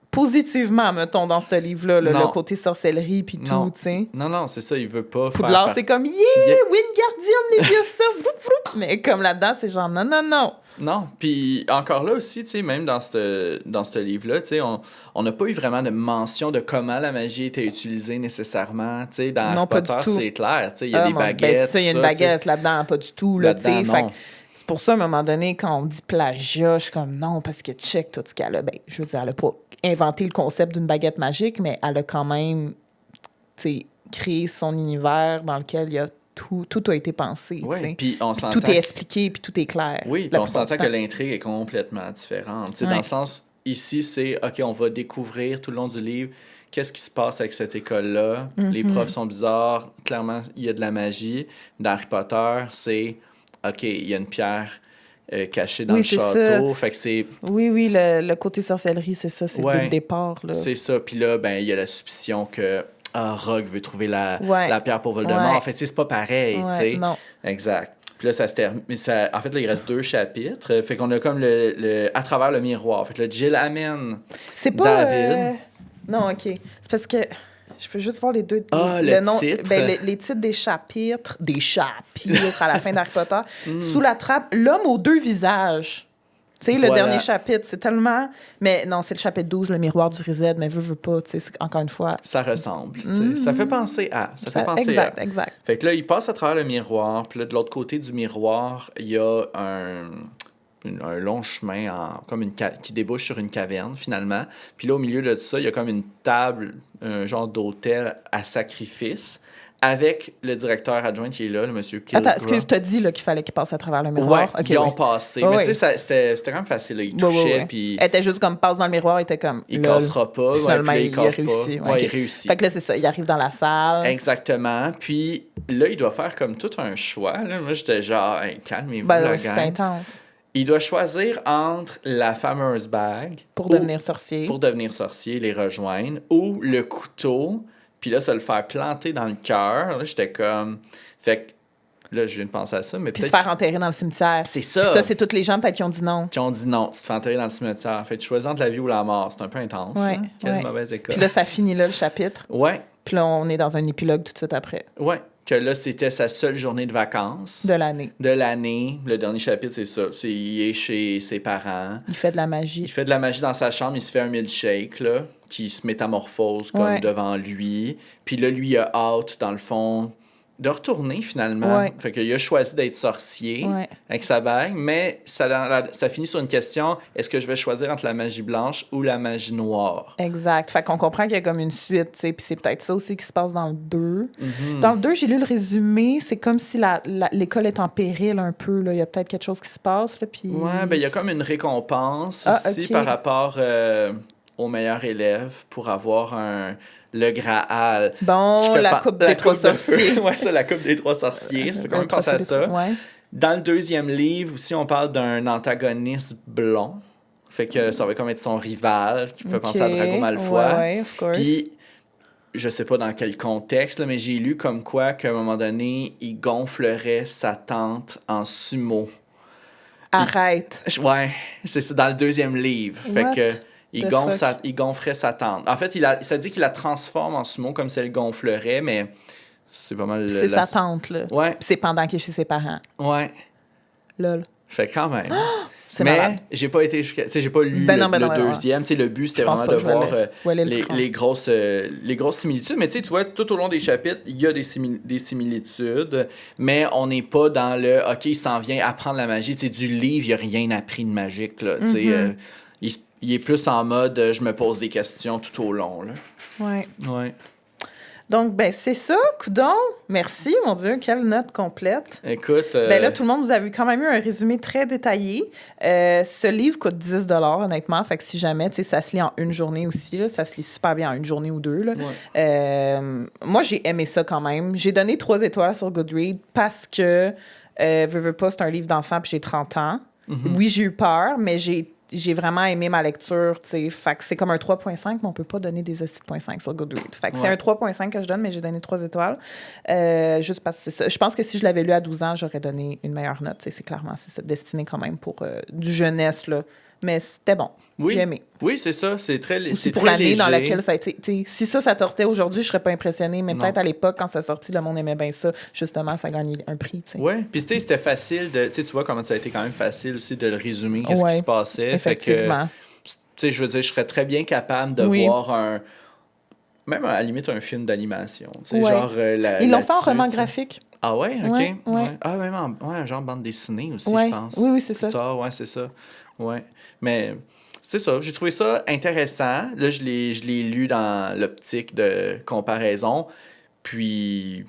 Speaker 1: positivement, mettons, dans ce livre-là, le côté sorcellerie puis tout, tu sais.
Speaker 2: Non, c'est ça, il veut pas
Speaker 1: Poudlard, c'est comme, Wingardium Leviosa, mais comme là-dedans, c'est genre, non.
Speaker 2: Non, puis encore là aussi, tu sais, même dans ce livre-là, tu sais, on n'a pas eu vraiment de mention de comment la magie était utilisée nécessairement, tu sais, dans Harry Potter, c'est clair, tu sais, il y a des baguettes. Ben,
Speaker 1: c'est ça, il y a une baguette là-dedans, pas du tout, là, tu sais, c'est pour ça, à un moment donné, quand on dit plagiat, je suis comme, non, parce que check tout ce qu'elle a, ben, je veux dire, elle a pas inventé le concept d'une baguette magique, mais elle a quand même, tu sais, créé son univers dans lequel il y a tout a été pensé.
Speaker 2: Oui, puis on s'entend...
Speaker 1: Tout est expliqué, puis tout est clair.
Speaker 2: Oui, puis on s'entend que l'intrigue est complètement différente. Tu sais, dans le sens, ici, c'est, OK, on va découvrir tout le long du livre qu'est-ce qui se passe avec cette école-là. Les profs sont bizarres. Clairement, il y a de la magie. Dans Harry Potter, c'est, OK, il y a une pierre... caché dans le château. Fait que c'est...
Speaker 1: Oui, le côté sorcellerie, c'est ça, c'est dès le départ. Là.
Speaker 2: C'est ça. Puis là, ben, il y a la suspicion que Rogue veut trouver la pierre pour Voldemort. En fait, c'est pas pareil, tu sais.
Speaker 1: Non.
Speaker 2: Exact. Puis là, ça se termine. En fait, là, il reste 2 chapitres. Fait qu'on a comme à travers le miroir. Fait que là, Jill amène David.
Speaker 1: Non, OK. C'est parce que... Je peux juste voir les deux...
Speaker 2: le nom, titre.
Speaker 1: Ben, les titres des chapitres à la fin d'Harry Potter. Sous la trappe, l'homme aux 2 visages. Tu sais, le dernier chapitre, c'est tellement... Mais non, c'est le chapitre 12, le miroir du Riséd, mais veut pas, tu sais, encore une fois...
Speaker 2: Ça ressemble, tu sais. Ça fait penser à...
Speaker 1: Exact.
Speaker 2: Fait que là, il passe à travers le miroir, puis là, de l'autre côté du miroir, il y a un long chemin qui débouche sur une caverne, finalement. Puis là, au milieu de tout ça, il y a comme une table, un genre d'hôtel à sacrifice, avec le directeur adjoint qui est là, le monsieur Kilgore.
Speaker 1: Attends, excuse, t'as dit là, qu'il fallait qu'il passe à travers le miroir?
Speaker 2: Ouais, ils ont passé. Mais tu sais, c'était quand même facile. Là. Il touchait, puis...
Speaker 1: Elle était juste comme, passe dans le miroir, il était comme...
Speaker 2: Il cassera pas.
Speaker 1: Finalement,
Speaker 2: il casse
Speaker 1: réussi.
Speaker 2: pas. Il réussit.
Speaker 1: Fait que là, c'est ça, il arrive dans la salle.
Speaker 2: Exactement. Puis là, il doit faire comme tout un choix. Là. Moi, j'étais genre, hey, calmez-vous, la gang.
Speaker 1: C'est intense.
Speaker 2: Il doit choisir entre la fameuse bague...
Speaker 1: Pour devenir sorcier,
Speaker 2: les rejoindre, ou le couteau... Puis là, ça le faire planter dans le cœur. Là, j'étais comme... Fait que là, je viens de penser à ça, mais
Speaker 1: puis se faire enterrer dans le cimetière.
Speaker 2: C'est ça.
Speaker 1: Puis ça, c'est toutes les gens peut-être qui ont dit non.
Speaker 2: Qui ont dit non. Tu te fais enterrer dans le cimetière. Fait que tu choisis entre la vie ou la mort. C'est un peu intense.
Speaker 1: Ouais,
Speaker 2: hein? Quelle mauvaise école.
Speaker 1: Puis là, ça finit là, le chapitre.
Speaker 2: Ouais.
Speaker 1: Puis là, on est dans un épilogue tout de suite après.
Speaker 2: Ouais. Que là, c'était sa seule journée de vacances.
Speaker 1: De l'année.
Speaker 2: Le dernier chapitre, c'est ça. Il est chez ses parents.
Speaker 1: Il fait de la magie.
Speaker 2: Il fait de la magie dans sa chambre. Il se fait un milkshake, là, qui se métamorphose comme devant lui. Puis là, lui, il a hâte, dans le fond, de retourner, finalement.
Speaker 1: Ouais.
Speaker 2: Fait qu'il a choisi d'être sorcier avec sa bague, mais ça finit sur une question, est-ce que je vais choisir entre la magie blanche ou la magie noire?
Speaker 1: Exact. Fait qu'on comprend qu'il y a comme une suite, tu sais, puis c'est peut-être ça aussi qui se passe dans le 2. Dans le 2, j'ai lu le résumé, c'est comme si l'école est en péril un peu, là. Il y a peut-être quelque chose qui se passe, là, puis...
Speaker 2: Ouais, ben il y a comme une récompense aussi par rapport au meilleur élève pour avoir le Graal.
Speaker 1: Bon, la coupe des 3 sorciers.
Speaker 2: Ouais, c'est la coupe des 3 sorciers. Ça fait quand même penser à ça.
Speaker 1: Ouais.
Speaker 2: Dans le 2e livre, aussi, on parle d'un antagoniste blond. Fait que ça va comme être son rival, qui fait penser à Drago Malfoy.
Speaker 1: Ouais, of course.
Speaker 2: Puis, je sais pas dans quel contexte, là, mais j'ai lu comme quoi qu'à un moment donné, il gonflerait sa tante en sumo.
Speaker 1: Arrête.
Speaker 2: Ouais, c'est ça, dans le 2e livre. Fait que... Il gonflerait sa tante. En fait, ça dit qu'il la transforme en sumo comme si elle gonflerait, mais c'est pas mal...
Speaker 1: C'est sa tante, là.
Speaker 2: Ouais.
Speaker 1: C'est pendant qu'il est chez ses parents.
Speaker 2: Ouais.
Speaker 1: Lol.
Speaker 2: Fait quand même.
Speaker 1: C'est
Speaker 2: mais
Speaker 1: malade.
Speaker 2: j'ai pas été jusqu'à... Tu sais, j'ai pas lu le 2e. Tu sais, le but, c'était vraiment de voir les grosses similitudes. Mais tu vois, tout au long des chapitres, il y a des similitudes, mais on n'est pas dans le... OK, il s'en vient apprendre la magie. Tu sais, du livre, il n'y a rien appris de magique, là. Tu sais, il est plus en mode je me pose des questions tout au long. Là.
Speaker 1: Ouais. Donc, ben c'est ça, coudonc. Merci, mon Dieu, quelle note complète.
Speaker 2: Écoute...
Speaker 1: Ben là, tout le monde, vous avez quand même eu un résumé très détaillé. Ce livre coûte 10 $, honnêtement. Fait que si jamais, tu sais, ça se lit en une journée aussi, là, ça se lit super bien en une journée ou deux. Là. Moi, j'ai aimé ça quand même. J'ai donné 3 étoiles sur Goodreads parce que veux pas, c'est un livre d'enfant puis j'ai 30 ans. Oui, j'ai eu peur, mais j'ai vraiment aimé ma lecture, tu sais. Fait que c'est comme un 3.5, mais on peut pas donner des hosties de 0.5 sur Goodreads. Fait que c'est un 3.5 que je donne, mais j'ai donné 3 étoiles. Juste parce que c'est ça. Je pense que si je l'avais lu à 12 ans, j'aurais donné une meilleure note. C'est clairement, c'est ça, destiné quand même pour du jeunesse, là. Mais c'était bon.
Speaker 2: Oui.
Speaker 1: J'ai aimé.
Speaker 2: Oui, c'est ça. C'est très léger.
Speaker 1: C'est pour l'année dans laquelle ça a été... Si ça sortait aujourd'hui, je serais pas impressionnée. Mais peut-être à l'époque, quand ça sortit, le monde aimait bien ça. Justement, ça gagnait un prix.
Speaker 2: Oui. Puis c'était facile de... Tu vois comment ça a été quand même facile aussi de le résumer, qu'est-ce qui se passait.
Speaker 1: Effectivement.
Speaker 2: Fait que, je veux dire, je serais très bien capable de voir un... Même à la limite, un film d'animation. Genre,
Speaker 1: ils l'ont fait en roman graphique.
Speaker 2: Ah ouais? OK.
Speaker 1: Ouais.
Speaker 2: Ah, même un genre bande dessinée aussi, je pense.
Speaker 1: Oui, c'est ça.
Speaker 2: Ouais, c'est ça. Ouais. Mais... C'est ça, j'ai trouvé ça intéressant. Là, je l'ai lu dans l'optique de comparaison. Puis,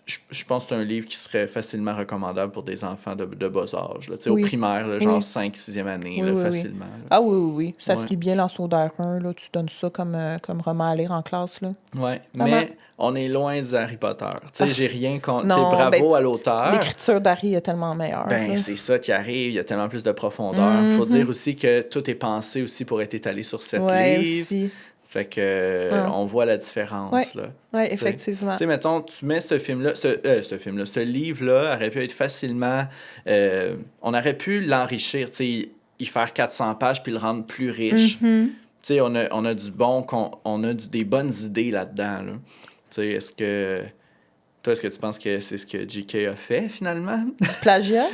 Speaker 2: je pense que c'est un livre qui serait facilement recommandable pour des enfants de bas âge. Là. Au primaire, là, genre 5e, 6e année, facilement. Là.
Speaker 1: Ah oui. Ça se lit bien en secondaire 1. Là. Tu donnes ça comme roman à lire en classe.
Speaker 2: Oui, mais on est loin du Harry Potter. J'ai rien contre... Bravo à l'auteur.
Speaker 1: L'écriture d'Harry est tellement meilleure.
Speaker 2: C'est ça qui arrive. Il y a tellement plus de profondeur. Il faut dire aussi que tout est pensé aussi pour être étalé sur 7 livres. Aussi. Fait que on voit la différence.
Speaker 1: Oui, effectivement.
Speaker 2: Tu sais, mettons, tu mets ce livre-là aurait pu être facilement... on aurait pu l'enrichir, tu sais, y faire 400 pages puis le rendre plus riche. Tu sais, on a des bonnes idées là-dedans. Là. Tu sais, est-ce que tu penses que c'est ce que J.K. a fait, finalement?
Speaker 1: Du plagiat?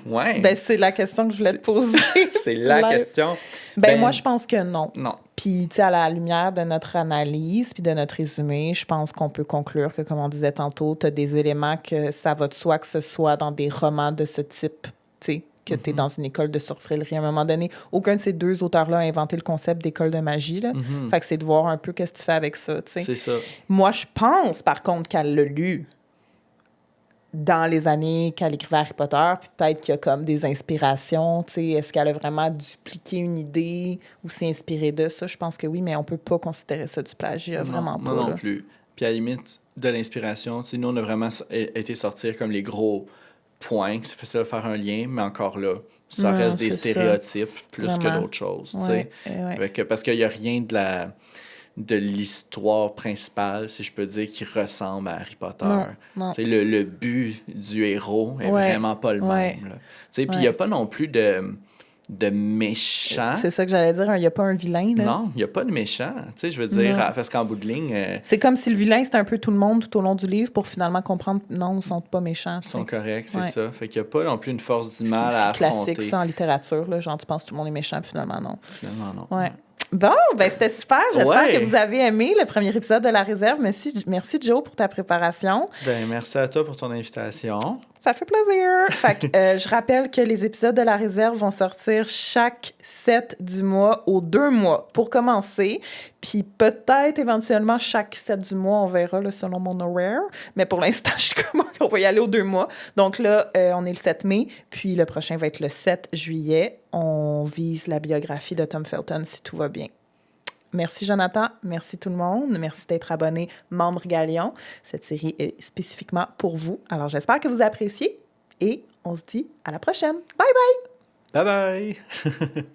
Speaker 2: Oui.
Speaker 1: Ben, c'est la question que je voulais te poser.
Speaker 2: C'est la question.
Speaker 1: Moi, je pense que non.
Speaker 2: Non.
Speaker 1: Puis, tu sais, à la lumière de notre analyse puis de notre résumé, je pense qu'on peut conclure que, comme on disait tantôt, tu as des éléments que ça va de soi que ce soit dans des romans de ce type, tu sais, que tu es dans une école de sorcellerie. À un moment donné, aucun de ces deux auteurs-là a inventé le concept d'école de magie. Là. Fait que c'est de voir un peu qu'est-ce que tu fais avec ça, tu sais.
Speaker 2: C'est ça.
Speaker 1: Moi, je pense, par contre, qu'elle l'a lu dans les années qu'elle écrivait Harry Potter, puis peut-être qu'il y a comme des inspirations, tu sais, est-ce qu'elle a vraiment dupliqué une idée ou s'est inspirée de ça? Je pense que oui, mais on peut pas considérer ça du plagiat, vraiment pas.
Speaker 2: Non plus. Puis à la limite de l'inspiration, tu sais, nous, on a vraiment été sortir comme les gros points, que c'est facile de faire un lien, mais encore là, ça reste des stéréotypes plus que d'autres choses, tu sais. Parce qu'il y a rien de l'histoire principale, si je peux dire, qui ressemble à Harry Potter. Non. Le but du héros est vraiment pas le même. Puis il n'y a pas non plus de méchant.
Speaker 1: C'est ça que j'allais dire, il n'y a pas un vilain. Là.
Speaker 2: Non, il n'y a pas de méchant. Je veux dire, parce qu'en bout de ligne...
Speaker 1: c'est comme si le vilain, c'était un peu tout le monde tout au long du livre pour finalement comprendre, non, ils ne sont pas méchants.
Speaker 2: Ils sont corrects, c'est ça. Fait qu'il n'y a pas non plus une force du mal à affronter.
Speaker 1: C'est classique, ça, en littérature. Là, genre, tu penses que tout le monde est méchant, puis finalement, non.
Speaker 2: Finalement, non.
Speaker 1: Ouais. Bon, ben c'était super. J'espère que vous avez aimé le premier épisode de La Réserve. Merci Joe pour ta préparation.
Speaker 2: Ben merci à toi pour ton invitation.
Speaker 1: Ça fait plaisir. Fait que, je rappelle que les épisodes de La Réserve vont sortir chaque 7 du mois aux 2 mois pour commencer. Puis peut-être éventuellement chaque 7 du mois, on verra là, selon mon horaire. Mais pour l'instant, je suis comme on va y aller aux 2 mois. Donc là, on est le 7 mai. Puis le prochain va être le 7 juillet. On vise la biographie de Tom Felton si tout va bien. Merci Jonathan, merci tout le monde, merci d'être abonné membre Galion. Cette série est spécifiquement pour vous. Alors j'espère que vous appréciez et on se dit à la prochaine. Bye bye!
Speaker 2: Bye bye!